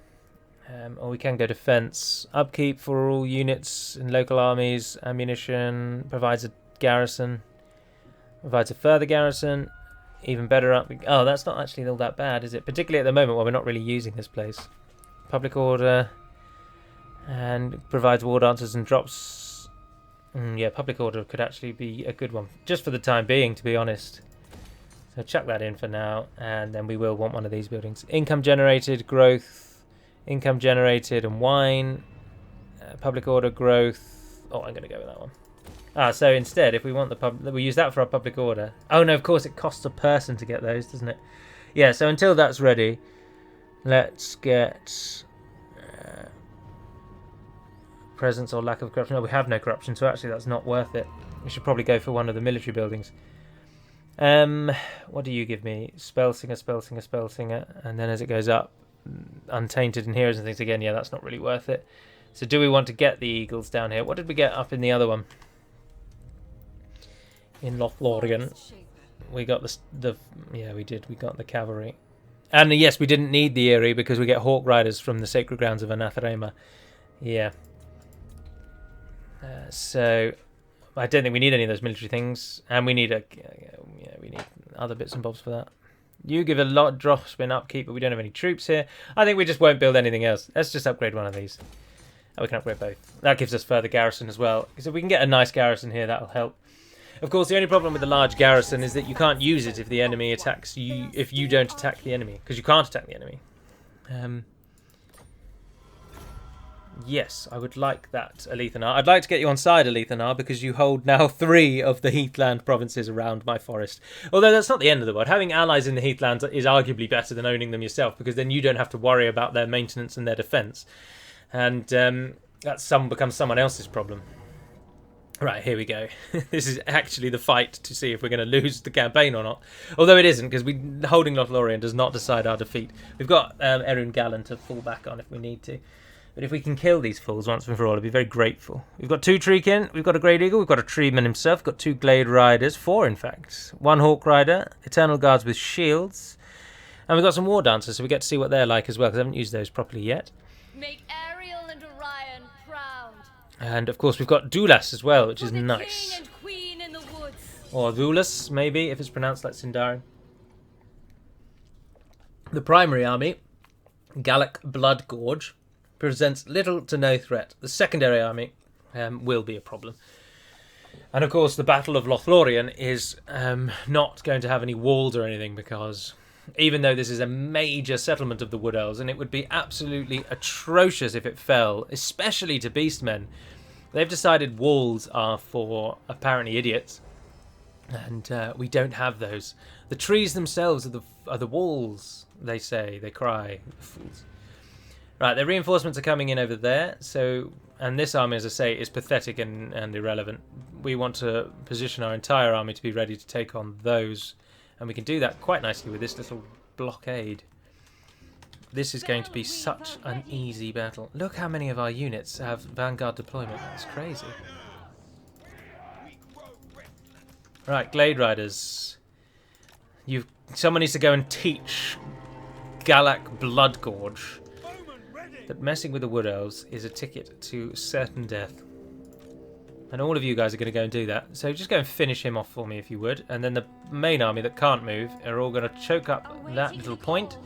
Or we can go defense. Upkeep for all units in local armies. Ammunition provides a garrison. Provides a further garrison. Even better up. Oh, that's not actually all that bad, is it? Particularly at the moment while we're not really using this place. Public order. And provides war dancers and drops. Yeah, public order could actually be a good one. Just for the time being, to be honest. So chuck that in for now. And then we will want one of these buildings. Income generated, growth. Income generated and wine. Public order, growth. Oh, I'm going to go with that one. So instead, if we want we use that for our public order. Oh no, of course it costs a person to get those, doesn't it? Yeah, so until that's ready, let's get presence or lack of corruption. No, we have no corruption, so actually that's not worth it. We should probably go for one of the military buildings. What do you give me? Spellsinger, Spellsinger, Spellsinger, and then as it goes up, Untainted and Heroes and things again. Yeah, that's not really worth it. So do we want to get the eagles down here? What did we get up in the other one? In Lothlorien, we got yeah, we did. We got the cavalry, and yes, we didn't need the Eyrie because we get hawk riders from the sacred grounds of Anathema. Yeah. So I don't think we need any of those military things, and we need we need other bits and bobs for that. You give a lot of drops in upkeep, but we don't have any troops here. I think we just won't build anything else. Let's just upgrade one of these. Oh, we can upgrade both. That gives us further garrison as well. So if we can get a nice garrison here, that'll help. Of course, the only problem with the large garrison is that you can't use it if the enemy attacks you, if you don't attack the enemy, because you can't attack the enemy. Yes, I would like that, Alethanar. I'd like to get you on side, Alethanar, because you hold now 3 of the Heathland provinces around my forest. Although that's not the end of the world. Having allies in the Heathlands is arguably better than owning them yourself, because then you don't have to worry about their maintenance and their defence. And that becomes someone else's problem. Right, here we go. This is actually the fight to see if we're going to lose the campaign or not. Although it isn't, because holding Lothlorien does not decide our defeat. We've got Erun Gallen to fall back on if we need to. But if we can kill these fools once and for all, I'd be very grateful. We've got 2 Treekin, we've got a Great Eagle, we've got a Treeman himself, we've got 2 Glade Riders, 4 in fact. 1 Hawk Rider, Eternal Guards with shields. And we've got some War Dancers, so we get to see what they're like as well, because I haven't used those properly yet. Make Ariel and Orion proud. And of course we've got Dulas as well, which is nice. King and queen in the woods. Or Dulas, maybe, if it's pronounced like Sindarin. The primary army, Gallic Blood Gorge, presents little to no threat. The secondary army will be a problem. And of course the Battle of Lothlorien is not going to have any walls or anything, because even though this is a major settlement of the Wood Elves, and it would be absolutely atrocious if it fell, especially to beastmen, they've decided walls are for apparently idiots, and we don't have those. The trees themselves are the walls, they say, they cry, fools. Right, the reinforcements are coming in over there, and this army, as I say, is pathetic and irrelevant. We want to position our entire army to be ready to take on those, and we can do that quite nicely with this little blockade. This is going to be such an easy battle. Look how many of our units have Vanguard deployment. That's crazy. Right, Glade Riders. Someone needs to go and teach Gallic Blood Gorge that messing with the Wood Elves is a ticket to certain death. And all of you guys are going to go and do that. So just go and finish him off for me if you would. And then the main army that can't move are all going to choke up that little point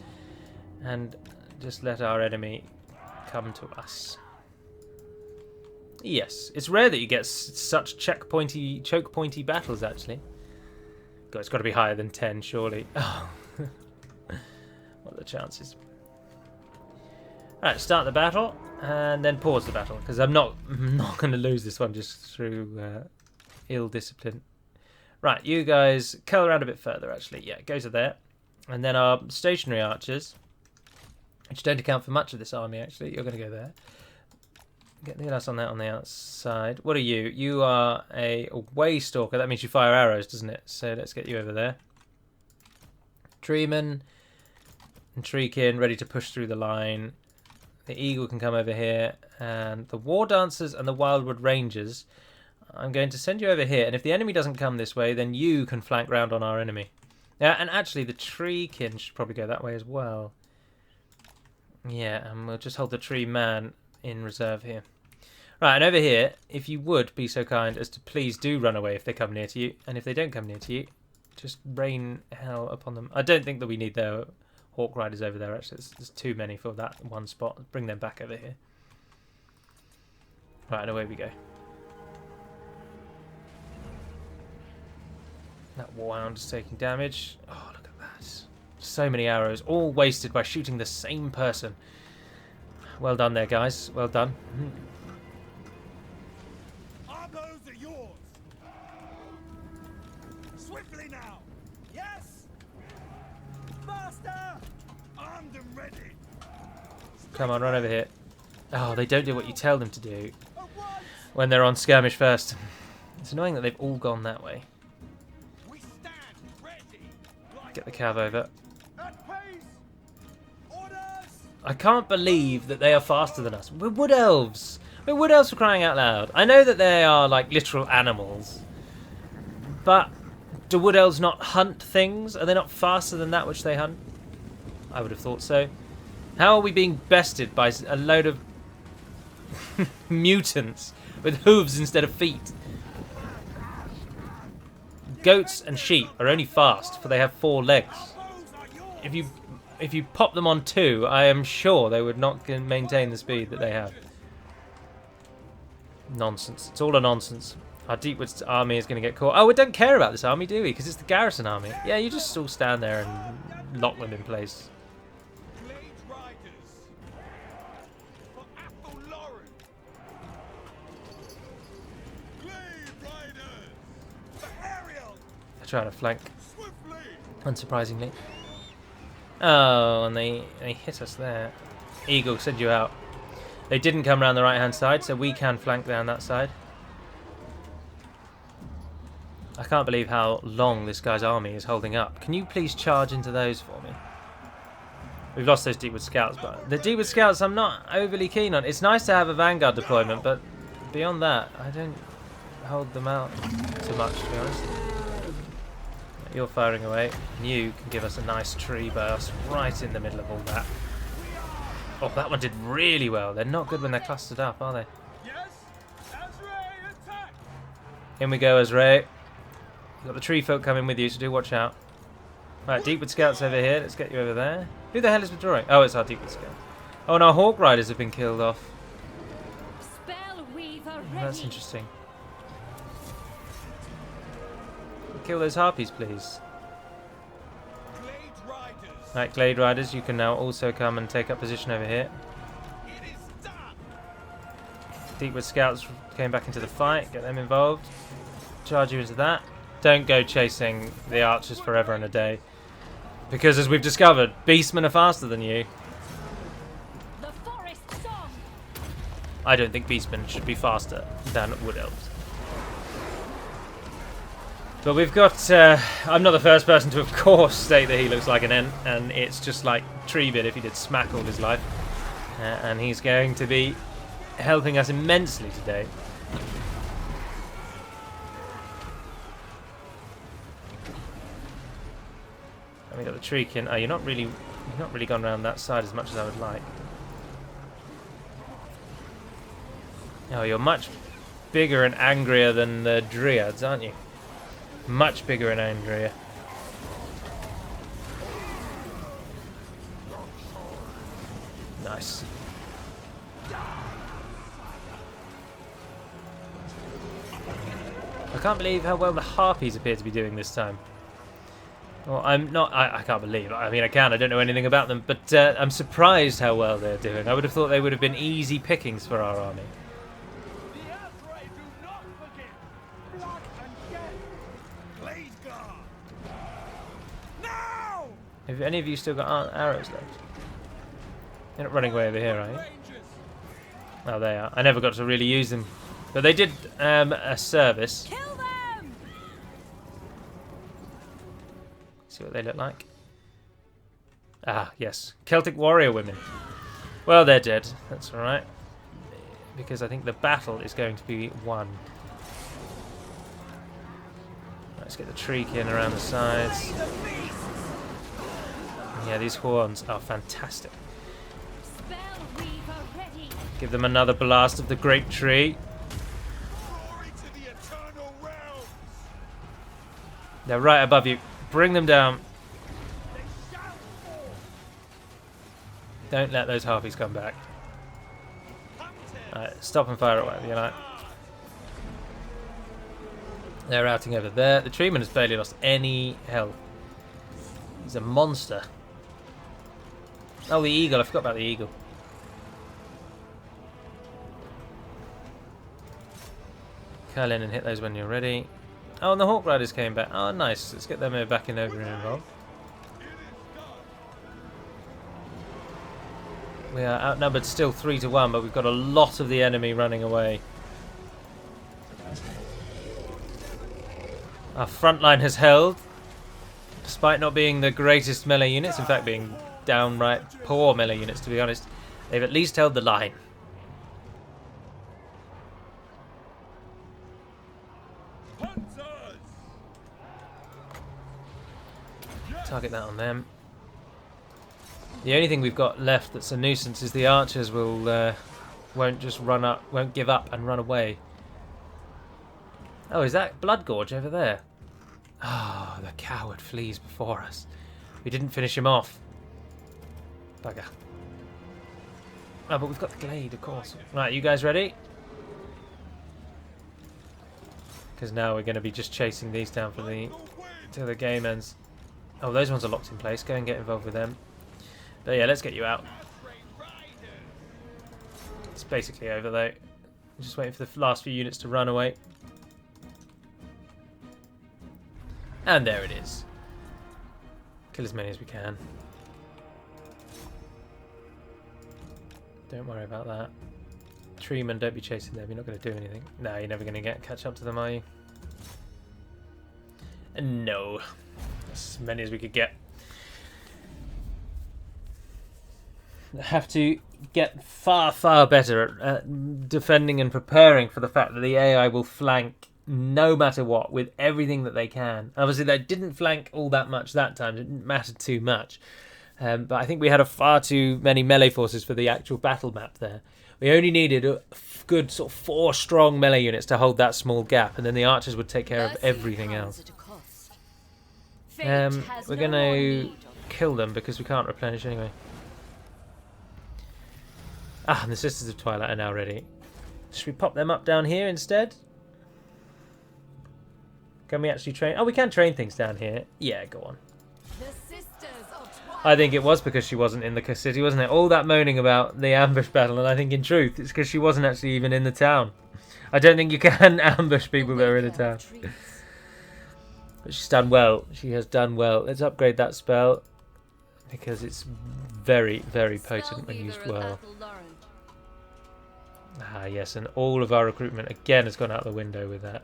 and just let our enemy come to us. Yes, it's rare that you get such choke pointy battles. Actually, God, it's got to be higher than 10, surely. Oh, what are the chances? All right, start the battle and then pause the battle because I'm not going to lose this one just through ill discipline. Right, you guys curl around a bit further. Actually, yeah, go to there, and then our stationary archers, which don't account for much of this army. Actually, you're going to go there. Get the last on that on the outside. What are you? You are a way stalker. That means you fire arrows, doesn't it? So let's get you over there. Treeman and Treekin ready to push through the line. The Eagle can come over here. And the War Dancers and the Wildwood Rangers, I'm going to send you over here. And if the enemy doesn't come this way, then you can flank round on our enemy. Yeah, and actually the Treekin should probably go that way as well. Yeah, and we'll just hold the Tree Man in reserve here. Right, and over here, if you would be so kind as to please do run away if they come near to you, and if they don't come near to you, just rain hell upon them. I don't think that we need their Hawk Riders over there, actually. There's too many for that one spot. Bring them back over here. Right, and away we go. That Warhound is taking damage. Oh, look at that. So many arrows, all wasted by shooting the same person. Well done there, guys. Well done. Our bows are yours. Swiftly now. Yes. Master. Armed and ready. Come on, run over here. Oh, they don't do what you tell them to do when they're on skirmish first. It's annoying that they've all gone that way. We stand ready. Get the cav over. At pace. Orders. I can't believe that they are faster than us. We're Wood Elves. We're Wood Elves for crying out loud. I know that they are like literal animals, but do Wood Elves not hunt things? Are they not faster than that which they hunt? I would have thought so. How are we being bested by a load of mutants with hooves instead of feet? Goats and sheep are only fast, for they have 4 legs. If you pop them on 2, I am sure they would not maintain the speed that they have. Nonsense. It's all a nonsense. Our Deepwood army is going to get caught. Oh, we don't care about this army, do we? Because it's the garrison army. Yeah, you just all stand there and lock them in place. Glade riders. For Apple Lauren. Glade riders. For Ariel. They're trying to flank, Swiftly. unsurprisingly. Oh, and they hit us there. Eagle, send you out. They didn't come around the right-hand side, so we can flank down that side. I can't believe how long this guy's army is holding up. Can you please charge into those for me? We've lost those Deepwood Scouts, but the Deepwood Scouts I'm not overly keen on. It's nice to have a Vanguard deployment, but beyond that, I don't hold them out so much, to be honest. You're firing away. You can give us a nice tree burst right in the middle of all that. Oh, that one did really well. They're not good when they're clustered up, are they? Yes. Azrael attack. In we go, Azrael. You've got the tree folk coming with you, so do watch out. Right, Deepwood Scouts over here. Let's get you over there. Who the hell is withdrawing? Oh, it's our Deepwood Scout. Oh, and our Hawk Riders have been killed off. Spell Weaver Oh, ready. that's interesting. Kill those harpies, please. Glade riders. Right, Glade Riders, you can now also come and take up position over here. It is done. Deepwood Scouts came back into the fight. Get them involved. Charge you into that. Don't go chasing the archers forever and a day. Because as we've discovered, beastmen are faster than you. The forest song. I don't think beastmen should be faster than Wood Elves. But we've got... I'm not the first person to, of course, state that he looks like an Ent. And it's just like Treebit if he did smack all his life. And he's going to be helping us immensely today. And we got the Treekin. Oh, you've not really gone around that side as much as I would like. Oh, you're much bigger and angrier than the Dryads, aren't you? Much bigger and angrier. Nice. I can't believe how well the harpies appear to be doing this time. Well, I'm not. I can't believe. I mean, I can. I don't know anything about them, but I'm surprised how well they're doing. I would have thought they would have been easy pickings for our army. The Azrae do not forgive. Blood and death. Blade guard. Now! Have any of you still got arrows left? You're not running away over here, are you? Rangers. Oh, they are. I never got to really use them, but they did a service. Kill them! See what they look like. Ah, yes. Celtic warrior women. Well, they're dead. That's alright. Because I think the battle is going to be won. Let's get the tree kin around the sides. Yeah, these horns are fantastic. Spell weaver ready. Give them another blast of the great tree. Glory to the eternal realms. They're right above you. Bring them down. They shall fall. Don't let those harpies come back. Hunted. Alright, stop and fire at whatever you like. They're routing over there. The treeman has barely lost any health. He's a monster. Oh, the eagle. I forgot about the eagle. Curl in and hit those when you're ready. Oh, and the Hawk Riders came back. Oh, nice. Let's get them back in over and involved. We are outnumbered still 3-1, but we've got a lot of the enemy running away. Our front line has held, despite not being the greatest melee units. In fact, being downright poor melee units, to be honest. They've at least held the line. Hunters. Target that on them. The only thing we've got left that's a nuisance is the archers won't just run up, won't give up and run away. Oh, is that Blood Gorge over there? Ah, the coward flees before us. We didn't finish him off. Bugger. Oh, but we've got the glade, of course. Right, you guys ready? Because now we're going to be just chasing these down for till the game ends. Oh, those ones are locked in place. Go and get involved with them. But yeah, let's get you out. It's basically over though. I'm just waiting for the last few units to run away. And there it is. Kill as many as we can. Don't worry about that. Treeman, don't be chasing them. You're not going to do anything. No, you're never going to catch up to them, are you? No. As many as we could get. Have to get far, far better at defending and preparing for the fact that the AI will flank no matter what with everything that they can. Obviously, they didn't flank all that much that time. It didn't matter too much. But I think we had far too many melee forces for the actual battle map there. We only needed a good sort of 4 strong melee units to hold that small gap, and then the archers would take care of everything else. We're going to kill them because we can't replenish anyway. Ah, and the Sisters of Twilight are now ready. Should we pop them up down here instead? Can we actually train? Oh, we can train things down here. Yeah, go on. The Sisters of Twilight. I think it was because she wasn't in the city, wasn't it? All that moaning about the ambush battle, and I think in truth it's because she wasn't actually even in the town. I don't think you can ambush people that are in the town. But she's done well. She has done well. Let's upgrade that spell because it's very, very potent when used well. Ah, yes, and all of our recruitment again has gone out the window with that.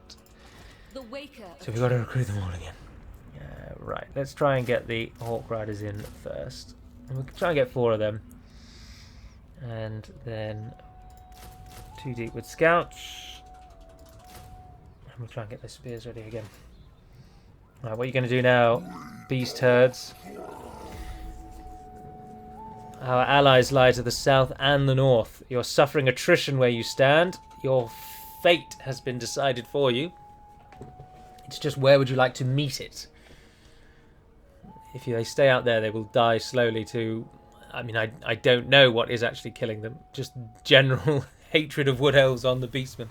So we've got to recruit them all again. Right, let's try and get the Hawk Riders in first. And we'll try and get 4 of them. And then 2 deep with Scouts. And we'll try and get those spears ready again. Right, what are you going to do now, beast herds? Our allies lie to the south and the north. You're suffering attrition where you stand. Your fate has been decided for you. It's just where would you like to meet it? If they stay out there, they will die slowly to... I mean, I don't know what is actually killing them. Just general hatred of Wood Elves on the Beastmen.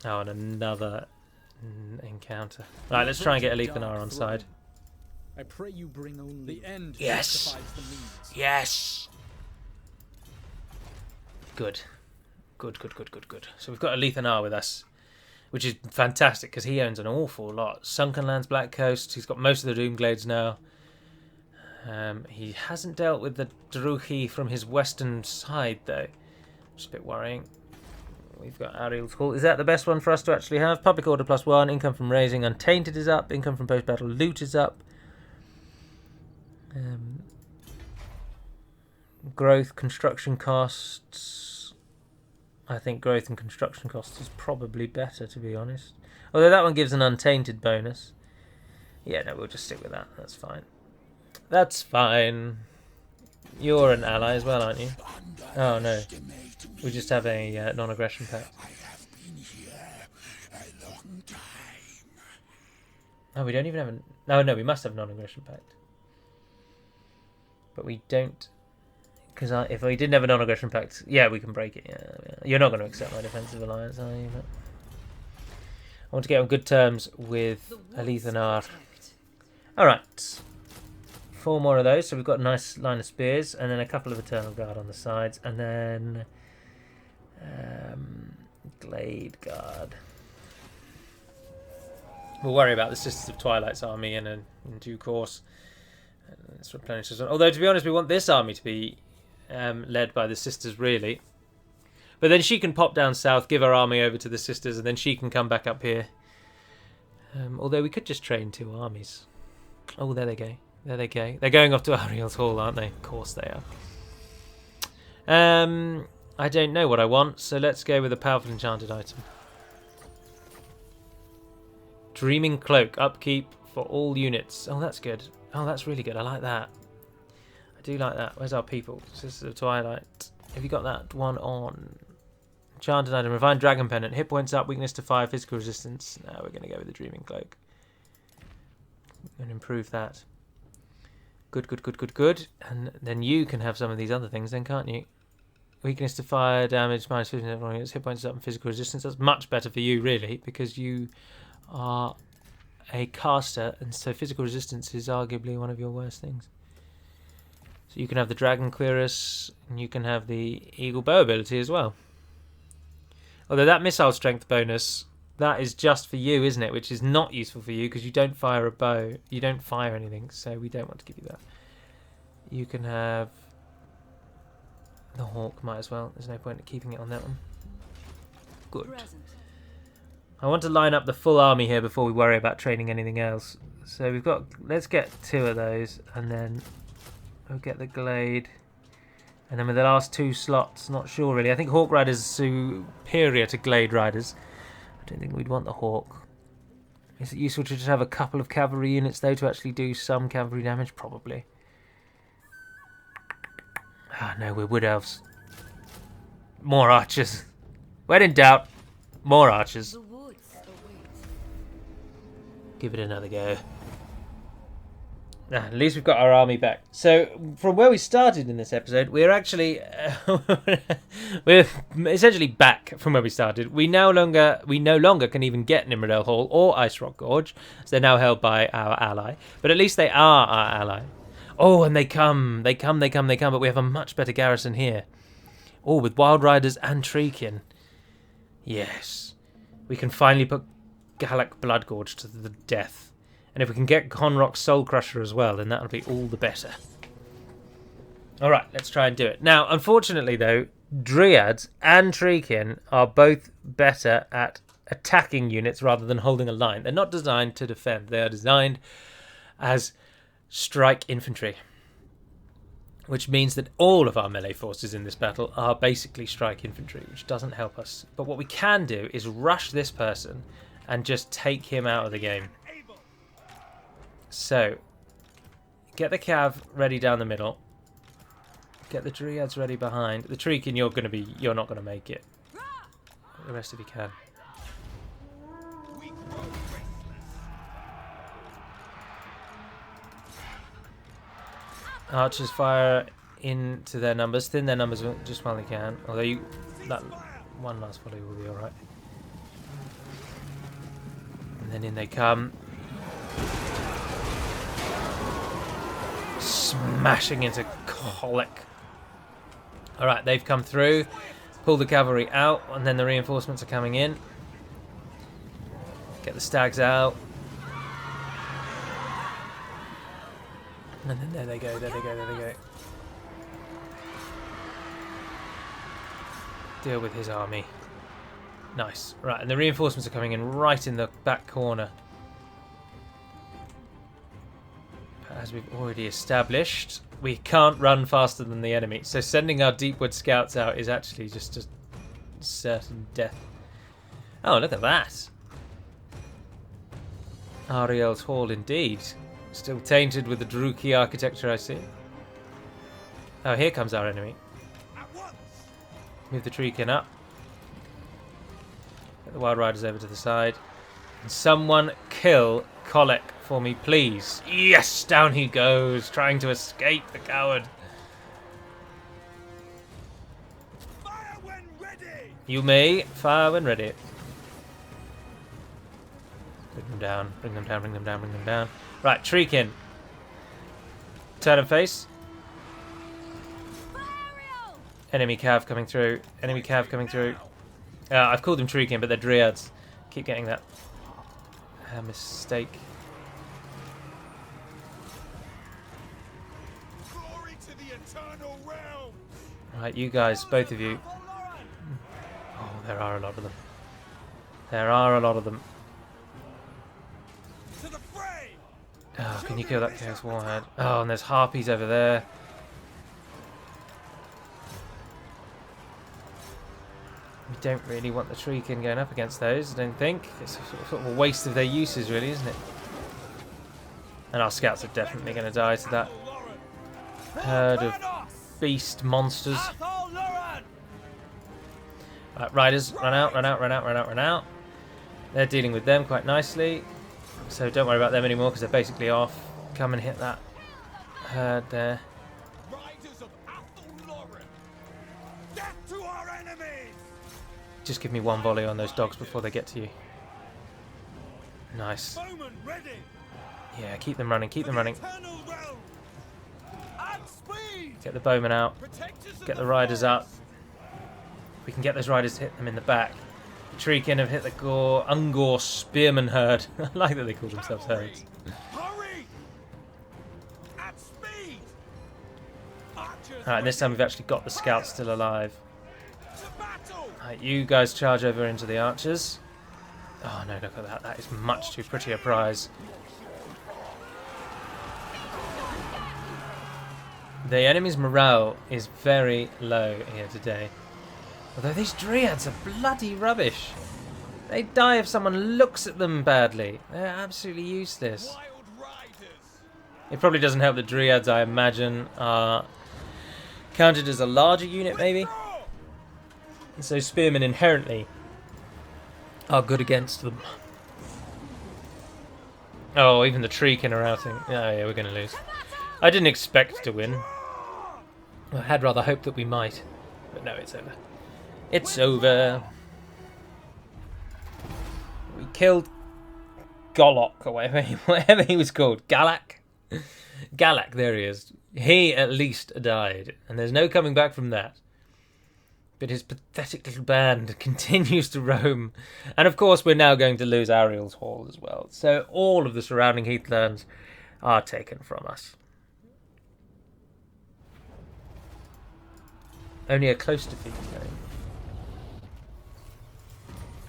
Oh, and another encounter. Right, let's try and get Alethanar on side. I pray you bring only the end. Yes. justifies the means. Yes. Good. Good. So we've got Alethanar with us, which is fantastic because he owns an awful lot. Sunken Lands, Black Coast. He's got most of the Doomglades now. He hasn't dealt with the Druchi from his western side though, which is a bit worrying. We've got Ariel's Hall. Is that the best one for us to actually have? Public Order +1. Income from raising Untainted is up. Income from post-battle loot is up. Growth, construction costs. I think growth and construction costs is probably better, to be honest. Although that one gives an Untainted bonus. Yeah, no, we'll just stick with that. That's fine. That's fine. You're an ally as well, aren't you? Oh, no. We just have a non-aggression pact. I have been here a long time. Oh, we don't even have a... No, no, we must have a non-aggression pact. But we don't... Because if we didn't have a non-aggression pact... Yeah, we can break it. Yeah. You're not going to accept my defensive alliance, are you? But I want to get on good terms with Alethanar. Alright. 4 more of those, so we've got a nice line of spears, and then a couple of Eternal Guard on the sides, and then Glade Guard. We'll worry about the Sisters of Twilight's army in due course. Let's replenish this one. Although, to be honest, we want this army to be led by the Sisters, really. But then she can pop down south, give her army over to the Sisters, and then she can come back up here. Although we could just train 2 armies. Oh, there they go. There they go. They're going off to Ariel's Hall, aren't they? Of course they are. I don't know what I want, so let's go with a powerful enchanted item. Dreaming Cloak. Upkeep for all units. Oh, that's good. Oh, that's really good. I like that. I do like that. Where's our people? Sisters of Twilight. Have you got that one on? Enchanted item. Refined Dragon Pendant. Hit points up. Weakness to fire. Physical resistance. No, we're going to go with the Dreaming Cloak. And improve that. Good. And then you can have some of these other things then, can't you? Weakness to fire, damage, minus 15 hit points up, and physical resistance. That's much better for you, really, because you are a caster, and so physical resistance is arguably one of your worst things. So you can have the Dragon Cuirass, and you can have the Eagle Bow ability as well. Although that missile strength bonus, that is just for you, isn't it? Which is not useful for you because you don't fire a bow. You don't fire anything, so we don't want to give you that. You can have the Hawk, might as well. There's no point in keeping it on that one. Good. I want to line up the full army here before we worry about training anything else. So we've got... Let's get 2 of those, and then we'll get the Glade. And then with the last 2 slots, not sure really. I think Hawk Riders are superior to Glade Riders. I don't think we'd want the Hawk. Is it useful to just have a couple of cavalry units, though, to actually do some cavalry damage? Probably. Ah, no, we're Wood Elves. More archers. When in doubt, more archers. Give it another go. At least we've got our army back. So, from where we started in this episode, we're actually... we're essentially back from where we started. We no longer can even get Nimrodale Hall or Ice Rock Gorge, so they're now held by our ally. But at least they are our ally. Oh, and they come, but we have a much better garrison here. Oh, with Wild Riders and Treekin. Yes. We can finally put Galak Bloodgorge to the death. And if we can get Conrock's Soul Crusher as well, then that'll be all the better. Alright, let's try and do it. Now, unfortunately, though, Dryads and Treekin are both better at attacking units rather than holding a line. They're not designed to defend. They are designed as strike infantry. Which means that all of our melee forces in this battle are basically strike infantry, which doesn't help us. But what we can do is rush this person and just take him out of the game. So, get the Cav ready down the middle. Get the Dryads ready behind. The Treekin, you're not gonna make it. The rest of you can. Archers fire into their numbers, thin their numbers just while they can. Although that one last volley will be alright. then in they come. Smashing into Colic. Alright, they've come through. Pull the cavalry out, and then the reinforcements are coming in. Get the stags out. And then there they go, there they go, there they go. Deal with his army. Nice. Right, and the reinforcements are coming in right in the back corner. As we've already established, we can't run faster than the enemy. So sending our Deepwood scouts out is actually just a certain death. Oh, look at that. Ariel's Hall indeed. Still tainted with the Druki architecture, I see. Oh, here comes our enemy. Move the Treekin up. Get the Wild Riders over to the side. And someone kill Colic for me, please. Yes, down he goes, trying to escape, the coward. Fire when ready! You may fire when ready. Bring them down, bring them down, bring them down, bring them down. Right, Treekin. Turn and face. Enemy cav coming through. Enemy cav coming through. I've called them Treekin, but they're Dryads. Keep getting that mistake. Glory to the eternal realm! Right, you guys, both of you. Oh, there are a lot of them. There are a lot of them. To the fray! Oh, can you kill that Chaos Warhead? Oh, and there's harpies over there. We don't really want the Treekin going up against those, I don't think. It's sort of a waste of their uses, really, isn't it? And our scouts are definitely going to die to that herd of beast monsters. Right, riders, run out, run out, run out, run out, run out. They're dealing with them quite nicely. So don't worry about them anymore because they're basically off. Come and hit that herd there. Riders of Athalloran! Death to our enemies! Just give me one volley on those dogs before they get to you. Nice. Bowman ready! Yeah, keep them running, keep them running. Eternal realm! At speed! Get the bowmen out. Protectors of Get the riders up. We can get those riders to hit them in the back. Treekin have hit the Ungor Spearman herd. I like that they call themselves herds. Hurry! At speed! Archers Alright, and this time we've actually got the scouts still alive. to battle! Alright, you guys charge over into the archers. Oh no, look at that. That is much too pretty a prize. The enemy's morale is very low here today. Although these Dryads are bloody rubbish. They die if someone looks at them badly. They're absolutely useless. Wild riders! It probably doesn't help that Dryads, I imagine, are counted as a larger unit, maybe. And so Spearmen inherently are good against them. Oh, even the Treekin are outing. Oh yeah, we're going to lose. I didn't expect to win. I had rather hoped that we might. But no, it's over. It's over. We killed Golok, or whatever he was called. Galak? Galak, there he is. He at least died, and there's no coming back from that. But his pathetic little band continues to roam. And of course we're now going to lose Ariel's Hall as well. So all of the surrounding heathlands are taken from us. Only a close defeat, though.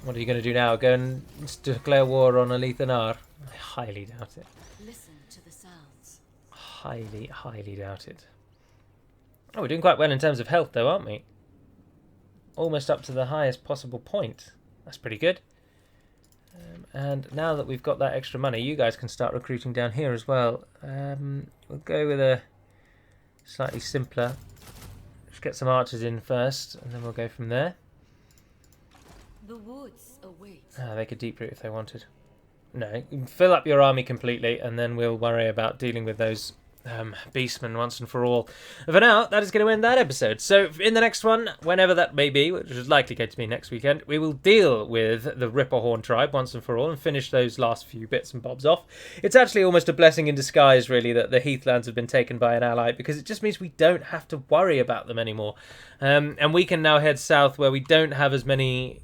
What are you going to do now? Go and declare war on Alethanar? I highly doubt it. Listen to the sounds. Highly, highly doubt it. Oh, we're doing quite well in terms of health, though, aren't we? Almost up to the highest possible point. That's pretty good. And now that we've got that extra money, you guys can start recruiting down here as well. We'll go with a slightly simpler. Let's get some archers in first, and then we'll go from there. The woods await. They could deep root if they wanted. No, fill up your army completely, and then we'll worry about dealing with those beastmen once and for all. For now, that is going to end that episode. So in the next one, whenever that may be, which is likely going to be next weekend, we will deal with the Ripperhorn tribe once and for all and finish those last few bits and bobs off. It's actually almost a blessing in disguise, really, that the Heathlands have been taken by an ally, because it just means we don't have to worry about them anymore. And we can now head south where we don't have as many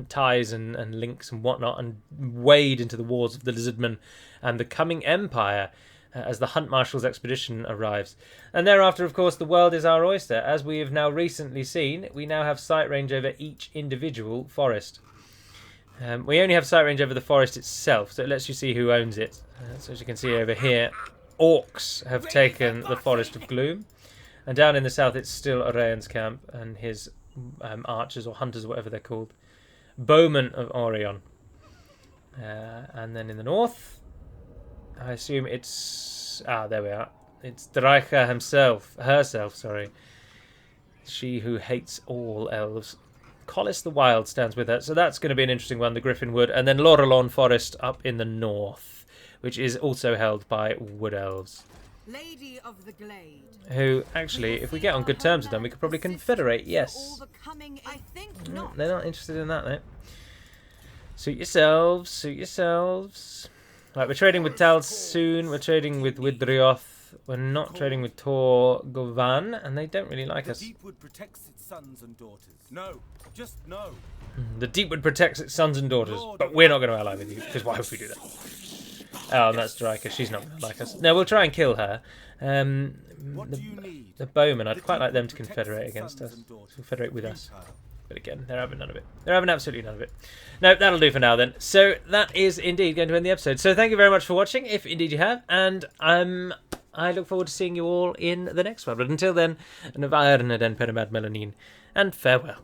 ties and links and whatnot, and wade into the wars of the Lizardmen and the coming Empire as the Hunt Marshal's expedition arrives. And thereafter, of course, the world is our oyster. As we have now recently seen, we now have sight range over each individual forest. We only have sight range over the forest itself, so it lets you see who owns it. So as you can see over here, orcs have taken the Forest of Gloom. And down in the south, it's still Arahan's camp and his archers or hunters, whatever they're called. Bowmen of Orion. And then in the north, I assume it's... there we are. It's Draika herself, sorry. She who hates all elves. Collis the Wild stands with her, so that's going to be an interesting one, the Griffin Wood. And then Lorelon Forest up in the north, which is also held by Wood Elves. Lady of the Glade. Who, actually, if we get on good terms with them, we could probably confederate, yes. I think not. They're not interested in that, though. Suit yourselves, suit yourselves. Right, we're trading with Tal soon. We're trading with Widrioth. We're not trading with Tor Govan, and they don't really like us. The Deepwood protects its sons and daughters. No, just no. The Deepwood protects its sons and daughters, but we're not going to ally with you, because why would we do that? Oh, and that's Draika. She's not going to like us. No, we'll try and kill her. The bowmen, I'd quite like them to confederate against us. Confederate with us. But again, they're having none of it. They're having absolutely none of it. No, that'll do for now then. So that is indeed going to end the episode. So thank you very much for watching, if indeed you have. And I look forward to seeing you all in the next one. But until then, Navarne den Perimad Melanin, and farewell.